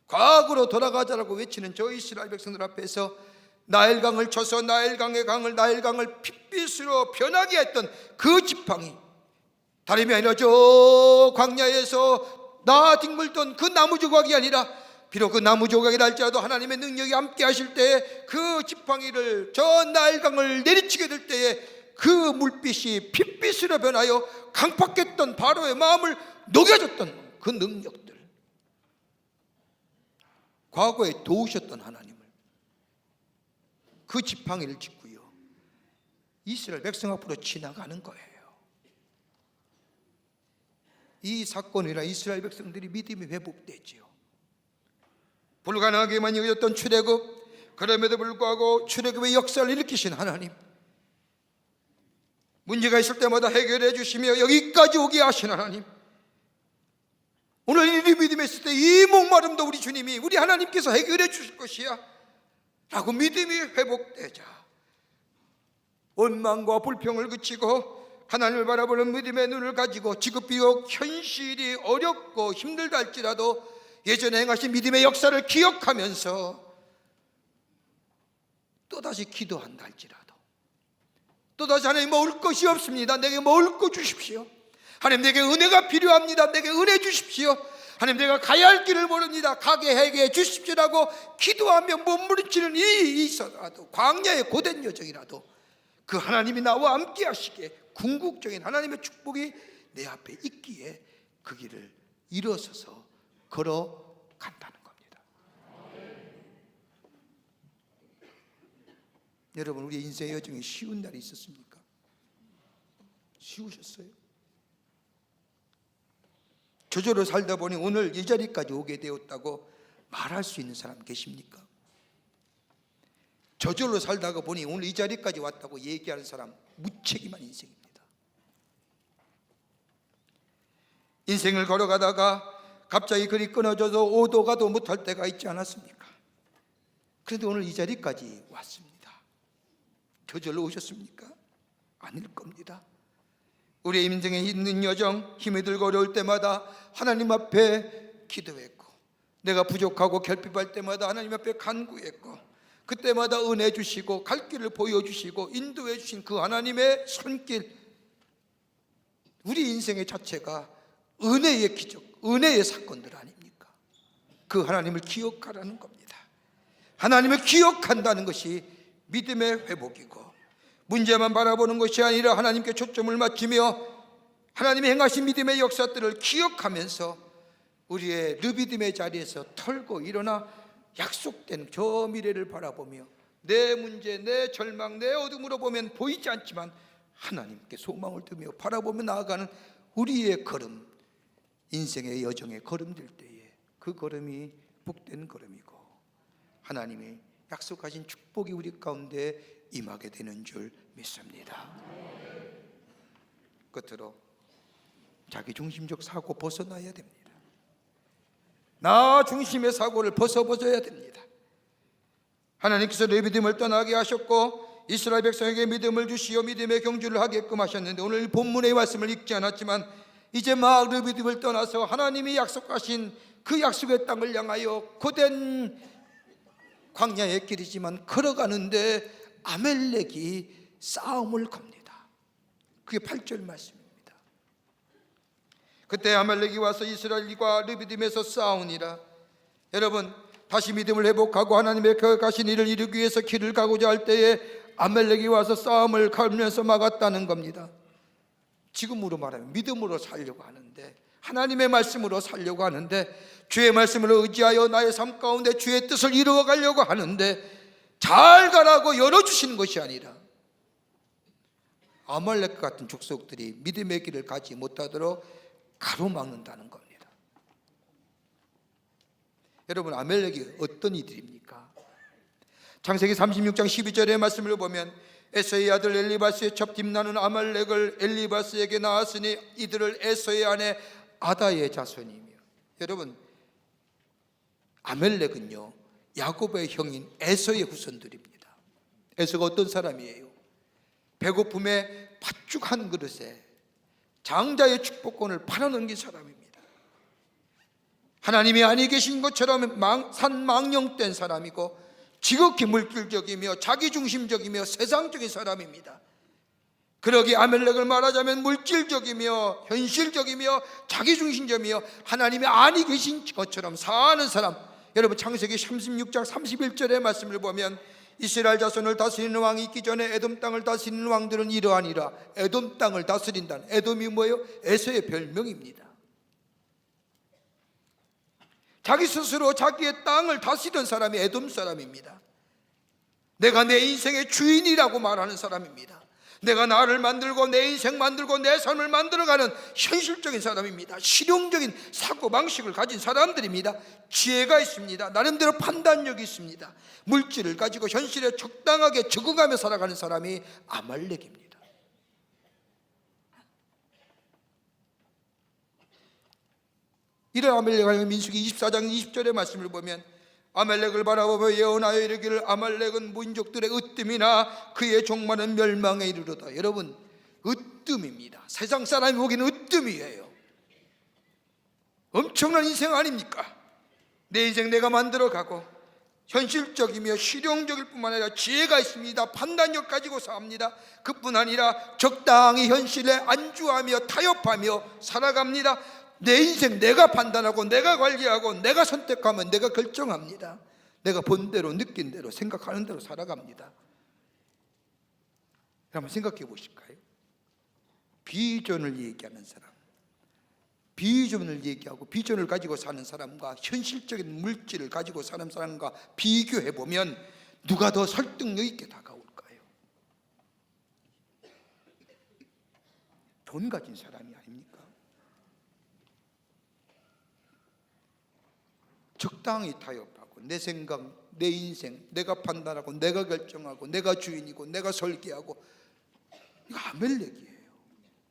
과거로 돌아가자라고 외치는 저 이스라엘 백성들 앞에서 나일강을 쳐서 나일강을 핏빛으로 변하게 했던 그 지팡이, 다름이 아니라 저 광야에서 나 뒹굴던 그 나무 조각이 아니라, 비록 그 나무 조각이라 할지라도 하나님의 능력이 함께 하실 때에 그 지팡이를, 저 나일강을 내리치게 될 때에 그 물빛이 핏빛으로 변하여 강팍했던 바로의 마음을 녹여줬던 그 능력들, 과거에 도우셨던 하나님을, 그 지팡이를 짚고요 이스라엘 백성 앞으로 지나가는 거예요. 이 사건이라 이스라엘 백성들이 믿음이 회복되지요. 불가능하게만 여겼던 출애굽, 그럼에도 불구하고 출애굽의 역사를 일으키신 하나님, 문제가 있을 때마다 해결해 주시며 여기까지 오게 하신 하나님, 오늘 이 믿음에 있을 때 이 목마름도 우리 주님이, 우리 하나님께서 해결해 주실 것이야 라고 믿음이 회복되자 원망과 불평을 그치고 하나님을 바라보는 믿음의 눈을 가지고, 지금 비록 현실이 어렵고 힘들다 할지라도 예전에 행하신 믿음의 역사를 기억하면서 또다시 기도한다 할지라도, 또다시 하나님 먹을 것이 없습니다, 내게 먹을 것 주십시오, 하나님 내게 은혜가 필요합니다, 내게 은혜 주십시오, 하나님 내가 가야 할 길을 모릅니다, 가게 하게 주십시오라고 기도하며 몸부림치는 일이 있어라도, 광야의 고된 여정이라도 그 하나님이 나와 함께 하시기에 궁극적인 하나님의 축복이 내 앞에 있기에 그 길을 일어서서 걸어간다는 겁니다. 여러분, 우리 인생의 여정이 쉬운 날이 있었습니까? 쉬우셨어요? 저절로 살다 보니 오늘 이 자리까지 오게 되었다고 말할 수 있는 사람 계십니까? 저절로 살다가 보니 오늘 이 자리까지 왔다고 얘기하는 사람 무책임한 인생입니다. 인생을 걸어가다가 갑자기 그리 끊어져서 오도 가도 못할 때가 있지 않았습니까? 그런데 오늘 이 자리까지 왔습니다. 저절로 오셨습니까? 아닐 겁니다. 우리의 인생에 있는 여정, 힘이 들고 어려울 때마다 하나님 앞에 기도했고, 내가 부족하고 결핍할 때마다 하나님 앞에 간구했고, 그때마다 은혜 주시고 갈 길을 보여주시고 인도해 주신 그 하나님의 손길, 우리 인생의 자체가 은혜의 기적, 은혜의 사건들 아닙니까? 그 하나님을 기억하라는 겁니다. 하나님을 기억한다는 것이 믿음의 회복이고, 문제만 바라보는 것이 아니라 하나님께 초점을 맞추며 하나님이 행하신 믿음의 역사들을 기억하면서 우리의 르비딤의 자리에서 털고 일어나 약속된 저 미래를 바라보며 내 문제, 내 절망, 내 어둠으로 보면 보이지 않지만 하나님께 소망을 두며 바라보며 나아가는 우리의 걸음, 인생의 여정에 걸음될 때에 그 걸음이 복된 걸음이고 하나님의 약속하신 축복이 우리 가운데 임하게 되는 줄 믿습니다. 끝으로 자기 중심적 사고 벗어나야 됩니다. 나 중심의 사고를 벗어야 됩니다. 하나님께서 르비딤을 떠나게 하셨고 이스라엘 백성에게 믿음을 주시어 믿음의 경주를 하게끔 하셨는데, 오늘 본문의 말씀을 읽지 않았지만 이제 막 르비딤을 떠나서 하나님이 약속하신 그 약속의 땅을 향하여 고된 광야의 길이지만 걸어가는데 아멜렉이 싸움을 겁니다. 그게 8절 말씀입니다. 그때 아멜렉이 와서 이스라엘과 르비딤에서 싸우니라. 여러분, 다시 믿음을 회복하고 하나님의 거룩하신 일을 이루기 위해서 길을 가고자 할 때에 아멜렉이 와서 싸움을 걸면서 막았다는 겁니다. 지금으로 말하면 믿음으로 살려고 하는데, 하나님의 말씀으로 살려고 하는데, 주의 말씀을 의지하여 나의 삶 가운데 주의 뜻을 이루어 가려고 하는데 잘 가라고 열어주시는 것이 아니라 아말렉 같은 족속들이 믿음의 길을 가지 못하도록 가로막는다는 겁니다. 여러분, 아멜렉이 어떤 이들입니까? 창세기 36장 12절의 말씀을 보면 에서의 아들 엘리바스의 첩팀나는 아말렉을 엘리바스에게 낳았으니 이들을 에서의 아내 아다의 자손이며. 여러분, 아멜렉은요 야곱의 형인 에서의 후손들입니다. 에서가 어떤 사람이에요? 배고픔에 팥죽 한 그릇에 장자의 축복권을 팔아넘긴 사람입니다. 하나님이 아니 계신 것처럼 산망령된 사람이고 지극히 물질적이며 자기중심적이며 세상적인 사람입니다. 그러기에 아멜렉을 말하자면 물질적이며 현실적이며 자기중심적이며 하나님이 아니 계신 것처럼 사는 사람. 여러분, 창세기 36장 31절의 말씀을 보면 이스라엘 자손을 다스리는 왕이 있기 전에 에돔 땅을 다스리는 왕들은 이러하니라. 에돔 땅을 다스린다는, 에돔이 뭐예요? 에서의 별명입니다. 자기 스스로 자기의 땅을 다스리는 사람이 에돔 사람입니다. 내가 내 인생의 주인이라고 말하는 사람입니다. 내가 나를 만들고 내 인생 만들고 내 삶을 만들어가는 현실적인 사람입니다. 실용적인 사고방식을 가진 사람들입니다. 지혜가 있습니다. 나름대로 판단력이 있습니다. 물질을 가지고 현실에 적당하게 적응하며 살아가는 사람이 아말렉입니다. 이런 아말렉의 민수기 24장 20절의 말씀을 보면 아말렉을 바라보며 예언하여 이르기를 아말렉은 민족들의 으뜸이나 그의 종말은 멸망에 이르르다. 여러분, 으뜸입니다. 세상 사람이 보기에는 으뜸이에요. 엄청난 인생 아닙니까? 내 인생 내가 만들어가고 현실적이며 실용적일 뿐만 아니라 지혜가 있습니다. 판단력 가지고 삽니다. 그뿐 아니라 적당히 현실에 안주하며 타협하며 살아갑니다. 내 인생 내가 판단하고 내가 관리하고 내가 선택하면 내가 결정합니다. 내가 본 대로 느낀 대로 생각하는 대로 살아갑니다. 한번 생각해 보실까요? 비전을 얘기하는 사람, 비전을 얘기하고 비전을 가지고 사는 사람과 현실적인 물질을 가지고 사는 사람과 비교해 보면 누가 더 설득력 있게 다가올까요? 돈 가진 사람이 아닙니까? 적당히 타협하고 내 생각, 내 인생, 내가 판단하고 내가 결정하고 내가 주인이고 내가 설계하고, 이거 아멜렉이에요.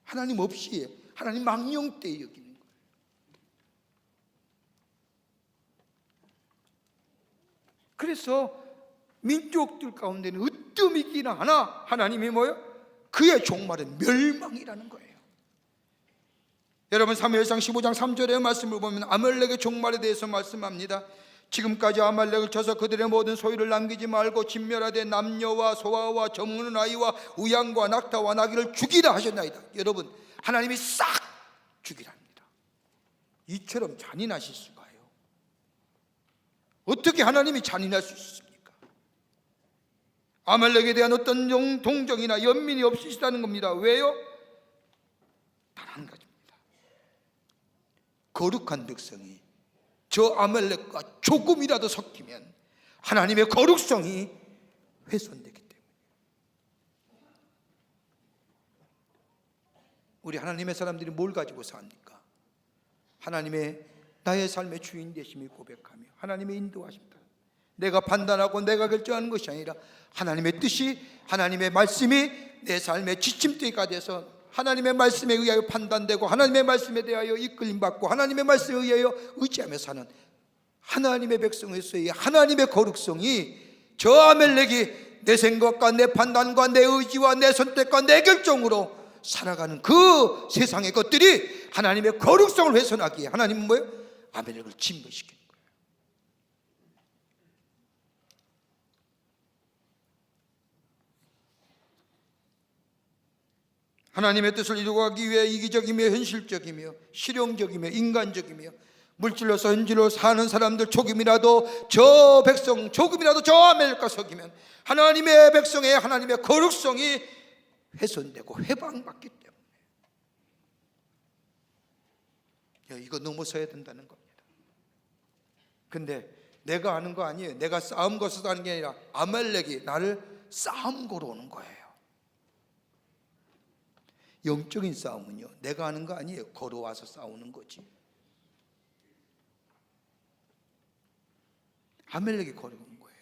하나님 없이 하나님 망령되이 여기는 거예요. 그래서 민족들 가운데는 으뜸이기나 하나 하나님이 뭐예요? 그의 종말은 멸망이라는 거예요. 여러분 사무엘상 15장 3절의 말씀을 보면 아말렉의 종말에 대해서 말씀합니다. 지금까지 아말렉을 쳐서 그들의 모든 소유를 남기지 말고 진멸하되 남녀와 소아와 젖먹는 아이와 우양과 낙타와 나귀를 죽이라 하셨나이다. 여러분 하나님이 싹 죽이랍니다. 이처럼 잔인하실 수가요? 어떻게 하나님이 잔인할 수 있습니까? 아말렉에 대한 어떤 동정이나 연민이 없으시다는 겁니다. 왜요? 단 한 가지입니다. 거룩한 백성이 저 아말렉과 조금이라도 섞이면 하나님의 거룩성이 훼손되기 때문에. 우리 하나님의 사람들이 뭘 가지고 삽니까? 하나님의 나의 삶의 주인 되심을 고백하며 하나님의 인도하십니다. 내가 판단하고 내가 결정하는 것이 아니라 하나님의 뜻이, 하나님의 말씀이 내 삶의 지침대가 돼서 하나님의 말씀에 의하여 판단되고 하나님의 말씀에 대하여 이끌림받고 하나님의 말씀에 의하여 의지하며 사는 하나님의 백성에서의 하나님의 거룩성이, 저 아멜렉이 내 생각과 내 판단과 내 의지와 내 선택과 내 결정으로 살아가는 그 세상의 것들이 하나님의 거룩성을 훼손하기에 하나님은 뭐예요? 아멜렉을 진멸시키는 거예요. 하나님의 뜻을 이루어가기 위해 이기적이며 현실적이며 실용적이며 인간적이며 물질로서 현질로 사는 사람들 조금이라도 저 백성, 조금이라도 저 아멜렉과 섞이면 하나님의 백성의 하나님의 거룩성이 훼손되고 해방받기 때문에 이거 넘어서야 된다는 겁니다. 근데 내가 하는 거 아니에요. 내가 싸움 거서 하는 게 아니라 아멜렉이 나를 싸움 걸어 오는 거예요. 영적인 싸움은요, 내가 하는 거 아니에요. 걸어와서 싸우는 거지. 아멜렉이 걸어온 거예요.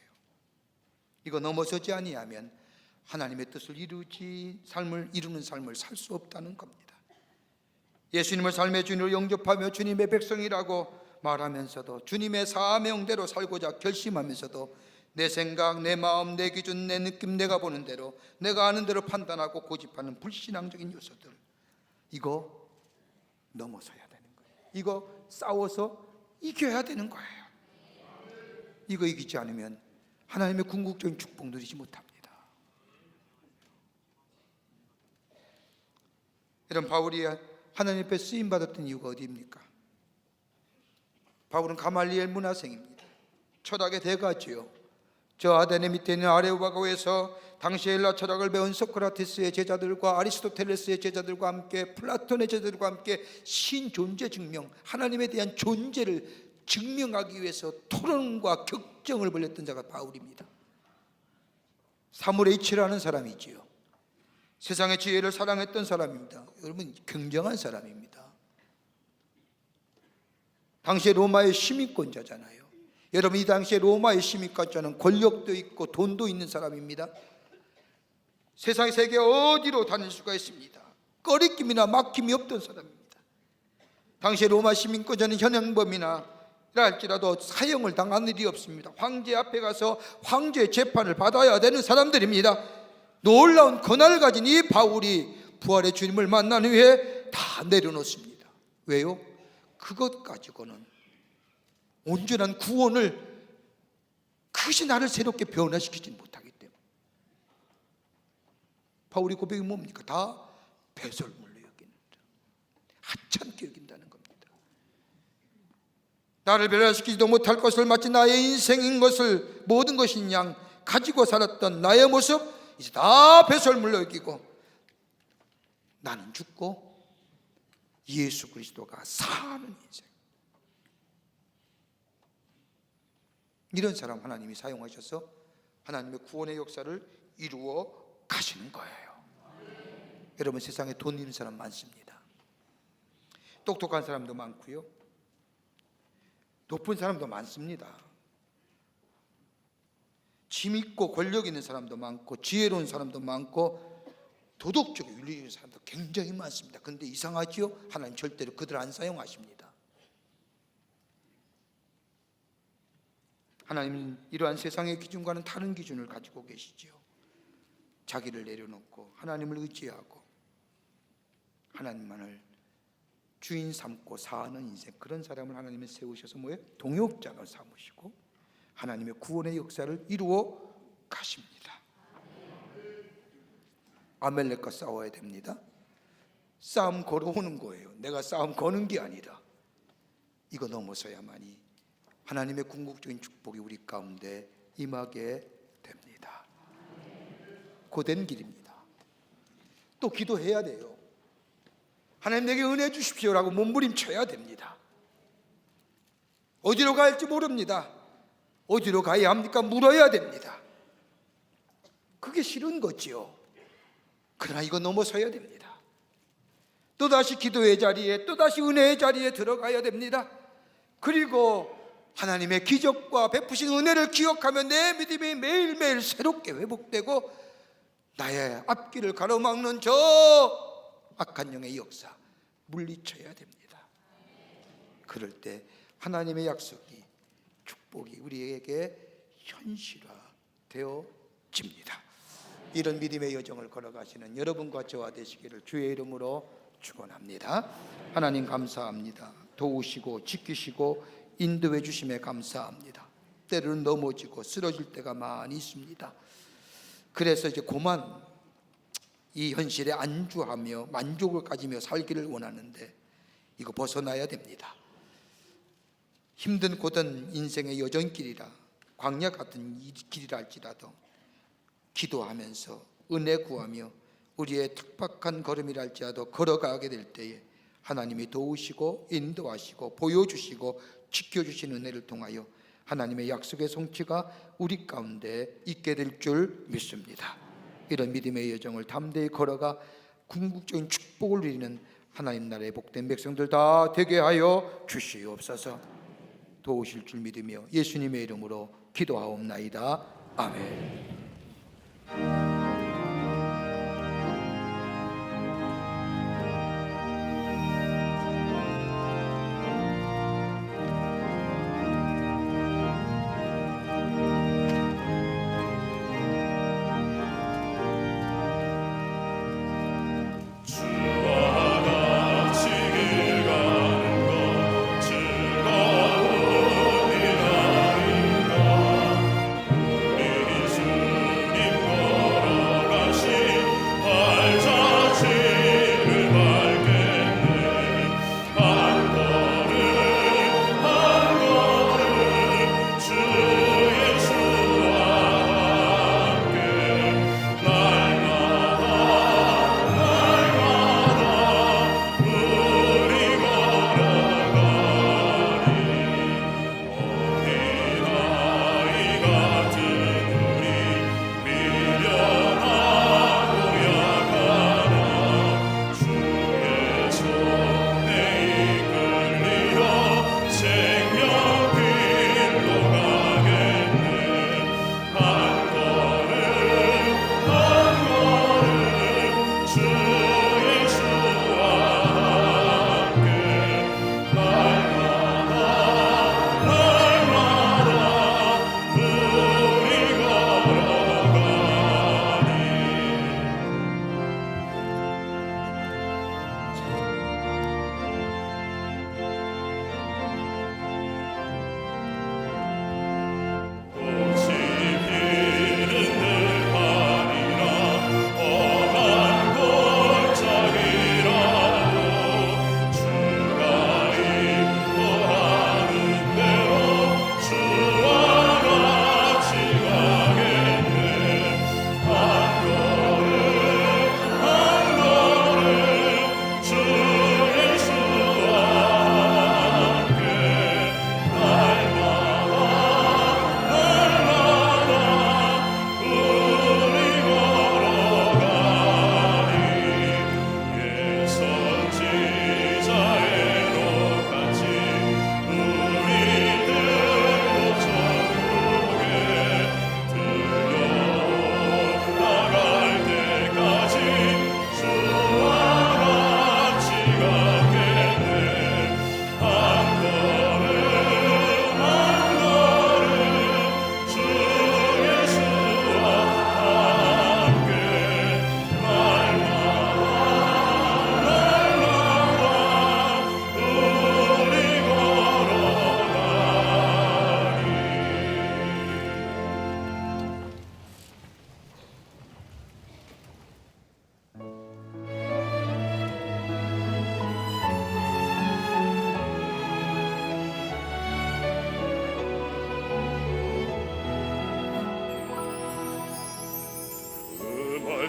이거 넘어서지 아니하면 하나님의 뜻을 이루는 삶을 살 수 없다는 겁니다. 예수님을 삶의 주인으로 영접하며 주님의 백성이라고 말하면서도 주님의 사명대로 살고자 결심하면서도 내 생각, 내 마음, 내 기준, 내 느낌, 내가 보는 대로, 내가 아는 대로 판단하고 고집하는 불신앙적인 요소들, 이거 넘어서야 되는 거예요. 이거 싸워서 이겨야 되는 거예요. 이거 이기지 않으면 하나님의 궁극적인 축복 누리지 못합니다. 여러분, 바울이 하나님 앞에 쓰임받았던 이유가 어디입니까? 바울은 가말리엘 문화생입니다. 철학의 대가지요. 저 아테네 밑에 있는 아레오바고에서 당시 헬라 철학을 배운 소크라테스의 제자들과 아리스토텔레스의 제자들과 함께 플라톤의 제자들과 함께 신존재 증명, 하나님에 대한 존재를 증명하기 위해서 토론과 격정을 벌였던 자가 바울입니다. 사물 H라는 사람이지요. 세상의 지혜를 사랑했던 사람입니다. 여러분, 굉장한 사람입니다. 당시에 로마의 시민권자잖아요. 여러분, 이 당시에 로마의 시민권자는 권력도 있고 돈도 있는 사람입니다. 세상의 세계 어디로 다닐 수가 있습니다. 꺼리낌이나 막힘이 없던 사람입니다. 당시에 로마 시민권자는 현행범이나 할지라도 사형을 당한 일이 없습니다. 황제 앞에 가서 황제의 재판을 받아야 되는 사람들입니다. 놀라운 권한을 가진 이 바울이 부활의 주님을 만난 후에 다 내려놓습니다. 왜요? 그것 가지고는 온전한 구원을, 그것이 나를 새롭게 변화시키지 못하기 때문에. 바울의 고백이 뭡니까? 다 배설물로 여기는, 하찮게 여긴다는 겁니다. 나를 변화시키지도 못할 것을, 마치 나의 인생인 것을, 모든 것인 양 가지고 살았던 나의 모습 이제 다 배설물로 여기고 나는 죽고 예수 그리스도가 사는 인생. 이런 사람 하나님이 사용하셔서 하나님의 구원의 역사를 이루어 가시는 거예요. 여러분, 세상에 돈 있는 사람 많습니다. 똑똑한 사람도 많고요. 높은 사람도 많습니다. 힘 있고 권력 있는 사람도 많고 지혜로운 사람도 많고 도덕적인 윤리적인 사람도 굉장히 많습니다. 그런데 이상하지요? 하나님 절대로 그들 안 사용하십니다. 하나님은 이러한 세상의 기준과는 다른 기준을 가지고 계시지요. 자기를 내려놓고 하나님을 의지하고 하나님만을 주인 삼고 사는 인생, 그런 사람을 하나님이 세우셔서 뭐예요? 동역자가 삼으시고 하나님의 구원의 역사를 이루어 가십니다. 아멜렉과 싸워야 됩니다. 싸움 걸어오는 거예요. 내가 싸움 거는 게 아니라 이거 넘어서야만이 하나님의 궁극적인 축복이 우리 가운데 임하게 됩니다. 고된 길입니다. 또 기도해야 돼요. 하나님 내게 은혜 주십시오라고 몸부림쳐야 됩니다. 어디로 갈지 모릅니다. 어디로 가야 합니까? 물어야 됩니다. 그게 싫은 거지요. 그러나 이거 넘어서야 됩니다. 또다시 기도의 자리에, 또다시 은혜의 자리에 들어가야 됩니다. 그리고 하나님의 기적과 베푸신 은혜를 기억하며 내 믿음이 매일매일 새롭게 회복되고 나의 앞길을 가로막는 저 악한 영의 역사 물리쳐야 됩니다. 그럴 때 하나님의 약속이, 축복이 우리에게 현실화되어집니다. 이런 믿음의 여정을 걸어가시는 여러분과 저와 되시기를 주의 이름으로 축원합니다. 하나님 감사합니다. 도우시고 지키시고 인도해 주심에 감사합니다. 때로는 넘어지고 쓰러질 때가 많이 있습니다. 그래서 이제 고만 이 현실에 안주하며 만족을 가지며 살기를 원하는데 이거 벗어나야 됩니다. 힘든 고된 인생의 여정길이라, 광야 같은 길이라 할지라도 기도하면서 은혜 구하며 우리의 척박한 걸음이라 할지라도 걸어가게 될 때에 하나님이 도우시고 인도하시고 보여주시고 지켜주신 은혜를 통하여 하나님의 약속의 성취가 우리 가운데 있게 될 줄 믿습니다. 이런 믿음의 여정을 담대히 걸어가 궁극적인 축복을 누리는 하나님 나라의 복된 백성들 다 되게 하여 주시옵소서. 도우실 줄 믿으며 예수님의 이름으로 기도하옵나이다. 아멘. 주님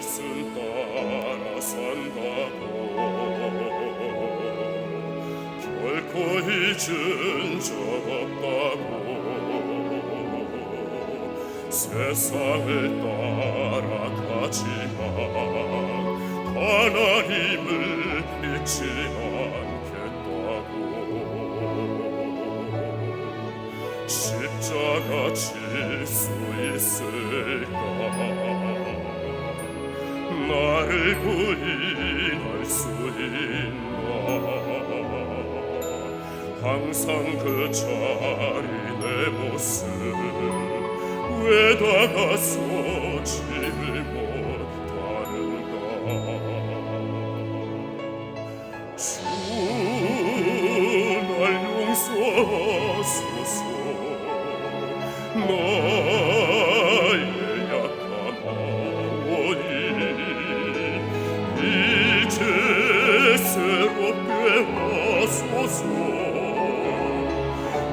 말씀 따라 산다고 결코 잊은 적 없다고 세상을 따라가지만 하나님을 잊지 않겠다고 십자가 질 수 있을까 나를 부인할 수 있나 항상 그 자리 내 모습 왜 다가서지를 못하는가 주 날 용서하소서 나의 약한 마음이 이제 새롭게 하소서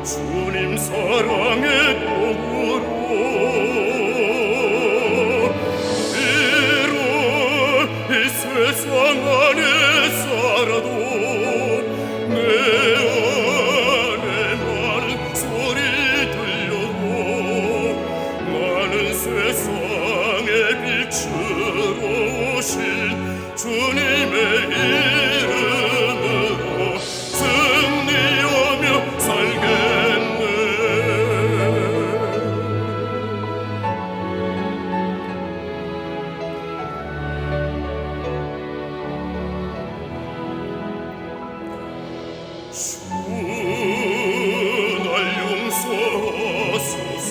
주님 사랑의 도구로 비록 이 세상 안에 살아도 내 안에 많은 소리 들려도 나는 세상의 빛으로 오신 주님의 이름으로 승리하며 살겠네 주 날 용서하소서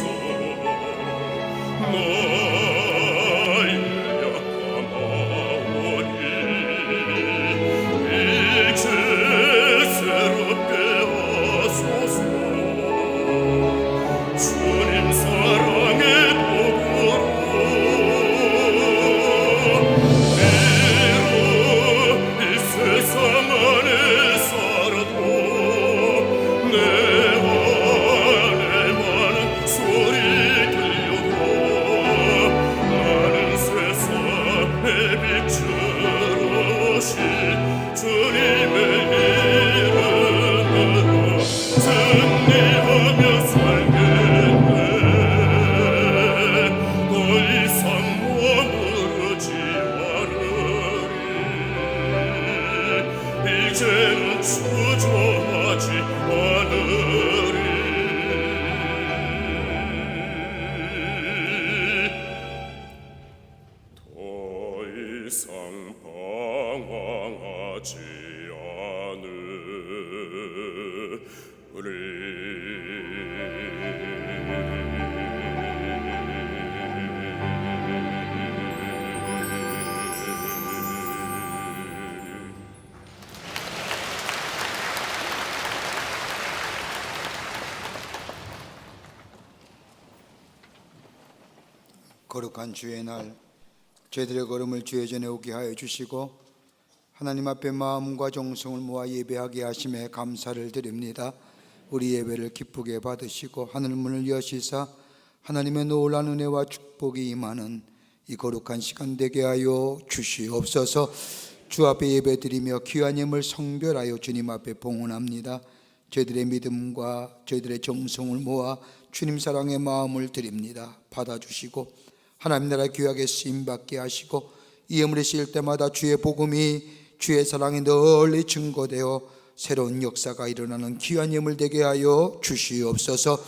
나의 약한 마음이 이제 새롭게 하소서 주님 사랑의 도구로 비록 이 세상 안에 살아도 내 안에 많은 소리 들려도 나는 세상의 빛으로 오신 주님의 이름으로 승리하며 살겠네 더 이상 머무르지 않으리 이제는 주저하지 않으리 더 이상 방황하지 않으리 거룩한 주의 날 저희들의 걸음을 주의 전에 오게 하여 주시고 하나님 앞에 마음과 정성을 모아 예배하게 하심에 감사를 드립니다. 우리 예배를 기쁘게 받으시고 하늘문을 여시사 하나님의 놀라운 은혜와 축복이 임하는 이 거룩한 시간 되게 하여 주시옵소서. 주 앞에 예배드리며 귀한 예물 성별하여 주님 앞에 봉헌합니다. 저희들의 믿음과 저희들의 정성을 모아 주님 사랑의 마음을 드립니다. 받아주시고 하나님 나라 귀하게 쓰임받게 하시고 이 예물이 쓰일 때마다 주의 복음이 주의 사랑이 널리 증거되어 새로운 역사가 일어나는 귀한 예물 되게 하여 주시옵소서.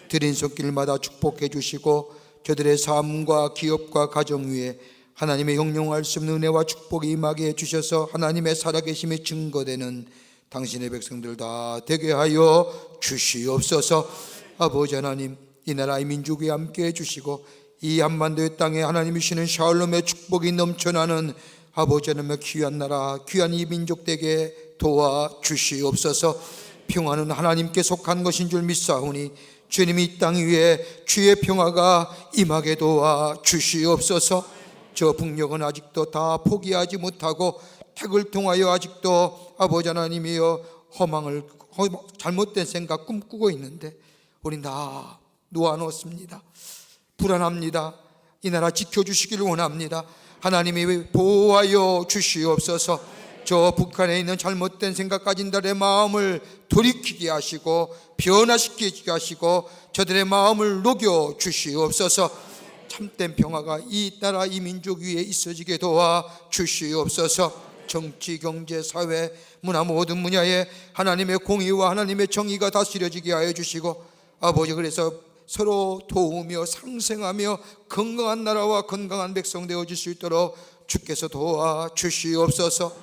드린 손길마다 축복해 주시고 저들의 삶과 기업과 가정 위에 하나님의 형용할 수 없는 은혜와 축복이 임하게 해주셔서 하나님의 살아계심이 증거되는 당신의 백성들 다 되게 하여 주시옵소서. 아버지 하나님, 이 나라의 민족이 함께 해주시고 이 한반도의 땅에 하나님이 주시는 샬롬의 축복이 넘쳐나는 아버지 하나님의 귀한 나라, 귀한 이 민족 되게 도와주시옵소서. 평화는 하나님께 속한 것인 줄 믿사오니 주님이 이 땅 위에 주의 평화가 임하게 도와주시옵소서. 저 북녘은 아직도 다 포기하지 못하고 택을 통하여 아직도 아버지 하나님이여 잘못된 생각 꿈꾸고 있는데 우린 다 놓아놓습니다. 불안합니다. 이 나라 지켜주시기를 원합니다. 하나님이 보호하여 주시옵소서. 저 북한에 있는 잘못된 생각 가진 자들의 마음을 돌이키게 하시고 변화시키게 하시고 저들의 마음을 녹여 주시옵소서. 참된 평화가 이 나라 이 민족 위에 있어지게 도와 주시옵소서. 정치, 경제, 사회, 문화 모든 분야에 하나님의 공의와 하나님의 정의가 다스려지게 하여 주시고 아버지, 그래서 서로 도우며 상생하며 건강한 나라와 건강한 백성 되어질 수 있도록 주께서 도와 주시옵소서.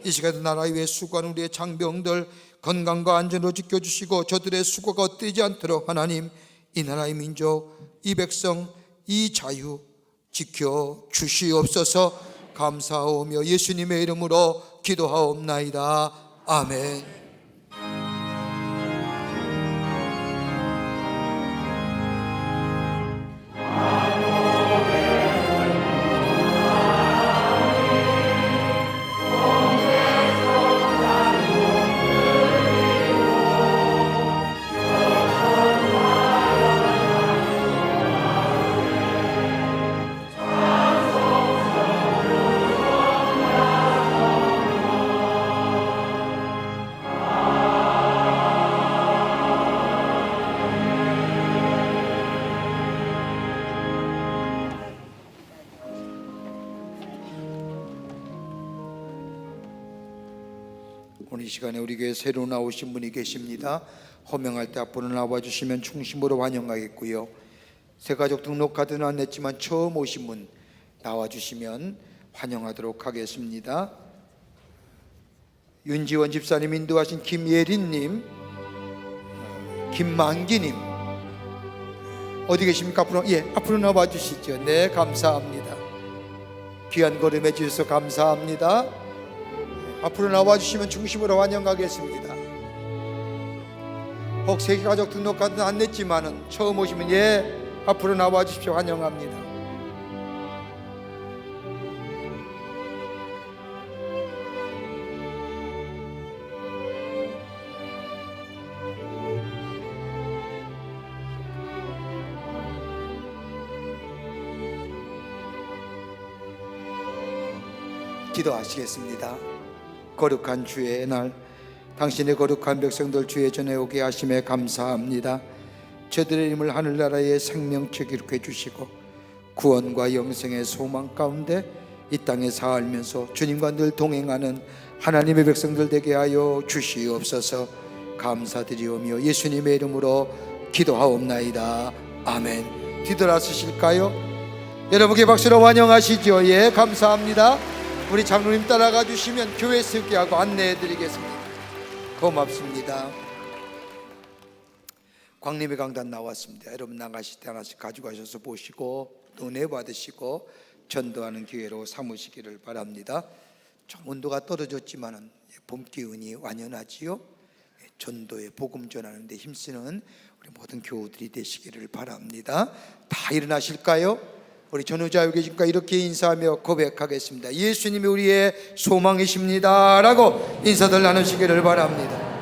이 시간에 나라 위에 수고하는 우리의 장병들 건강과 안전으로 지켜주시고 저들의 수고가 헛되지 않도록 하나님 이 나라의 민족, 이 백성, 이 자유 지켜주시옵소서. 감사하오며 예수님의 이름으로 기도하옵나이다. 아멘. 오늘 이 시간에 우리 교회에 새로 나오신 분이 계십니다. 호명할 때 앞으로 나와주시면 중심으로 환영하겠고요. 새가족 등록카드는 안 냈지만 처음 오신 분 나와주시면 환영하도록 하겠습니다. 윤지원 집사님 인도하신 김예린님, 김만기님 어디 계십니까? 앞으로 나와주시죠. 네, 감사합니다. 귀한 걸음 해주셔서 감사합니다. 앞으로 나와주시면 중심으로 환영하겠습니다. 혹 세계가족 등록카드는 안 냈지만은 처음 오시면 앞으로 나와주십시오. 환영합니다. 기도하시겠습니다. 거룩한 주의 날, 당신의 거룩한 백성들 주의 전에 오게 하심에 감사합니다. 저들의 이름을 하늘나라의 생명책 기록해 주시고 구원과 영생의 소망 가운데 이 땅에 살면서 주님과 늘 동행하는 하나님의 백성들 되게 하여 주시옵소서. 감사드리오며 예수님의 이름으로 기도하옵나이다. 아멘. 뒤돌아서실까요? 여러분께 박수로 환영하시죠. 예, 감사합니다. 우리 장로님 따라가 주시면 교회 세우게 하고 안내해 드리겠습니다. 고맙습니다. 광림의 강단 나왔습니다. 여러분 나가실 때 하나씩 가져가셔서 보시고 또 은혜 받으시고 전도하는 기회로 삼으시기를 바랍니다. 좀 온도가 떨어졌지만은 봄 기운이 완연하지요. 전도에 복음 전하는 데 힘쓰는 우리 모든 교우들이 되시기를 바랍니다. 다 일어나실까요? 우리 전우자유 계십니까? 이렇게 인사하며 고백하겠습니다. 예수님이 우리의 소망이십니다 라고 인사들 나누시기를 바랍니다.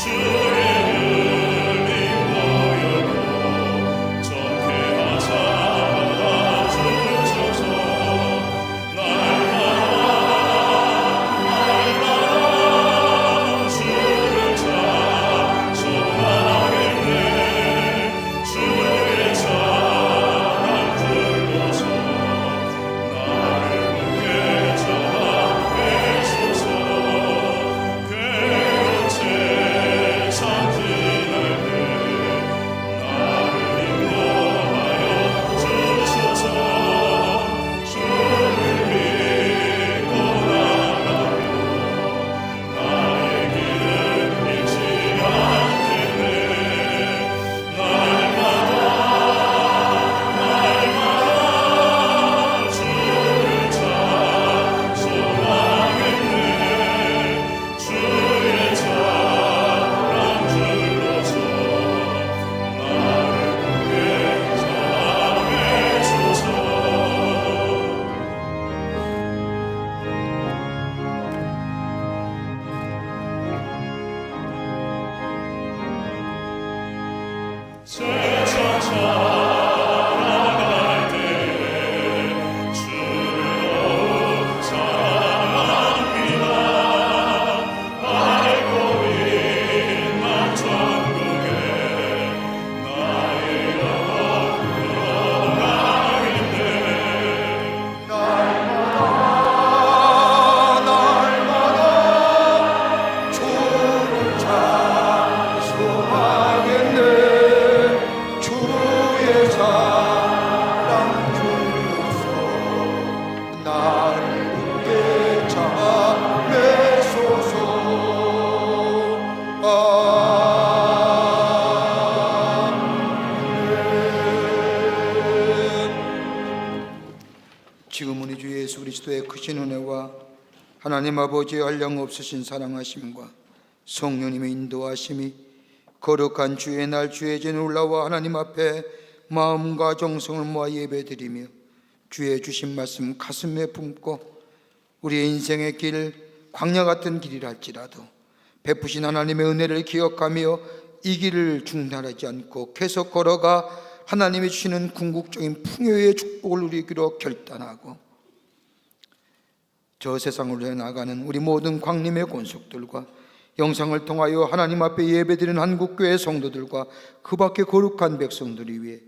주의 은혜 모여 세상 살아갈 때 주를 더욱 사랑합니다. 알고 있나 천국에 나의 영혼 흘러가겠네. 날마다 주를 찬송하겠네. 주의 사랑 주소서 나를 굳게 잡으소서. 지금은 우리 주 예수 그리스도의 크신 은혜와 하나님 아버지의 한량없으신 사랑하심과 성령님의 인도하심이 거룩한 주의 날 주의 전 올라와 하나님 앞에 마음과 정성을 모아 예배드리며 주의 주신 말씀 가슴에 품고 우리의 인생의 길 광야 같은 길이랄지라도 베푸신 하나님의 은혜를 기억하며 이 길을 중단하지 않고 계속 걸어가 하나님이 주시는 궁극적인 풍요의 축복을 누리기로 결단하고 저 세상으로 나가는 우리 모든 광림의 권속들과 영상을 통하여 하나님 앞에 예배드리는 한국교회 성도들과 그 밖의 거룩한 백성들을 위해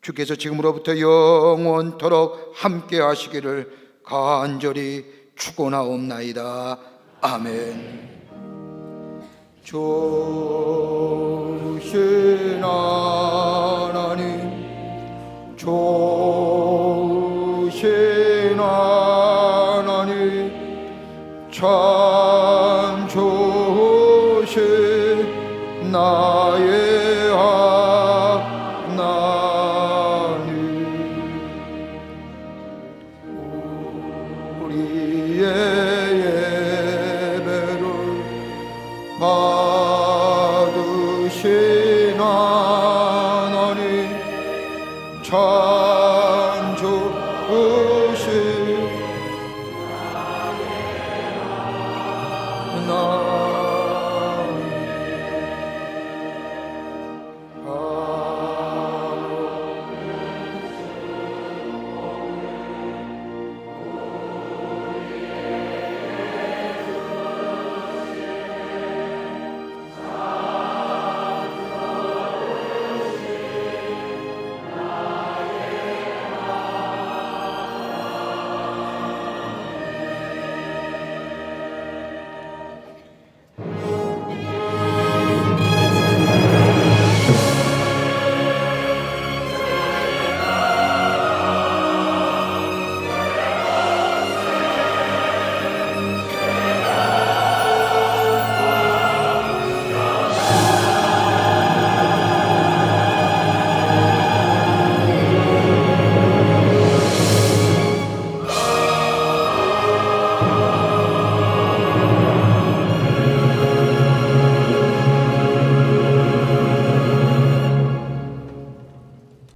주께서 지금으로부터 영원토록 함께 하시기를 간절히 축원하옵나이다. 아멘. 좋으신 하나님, 좋으신 하나님, 참 좋으신 나의 하나님. 우리의 예배를 받으시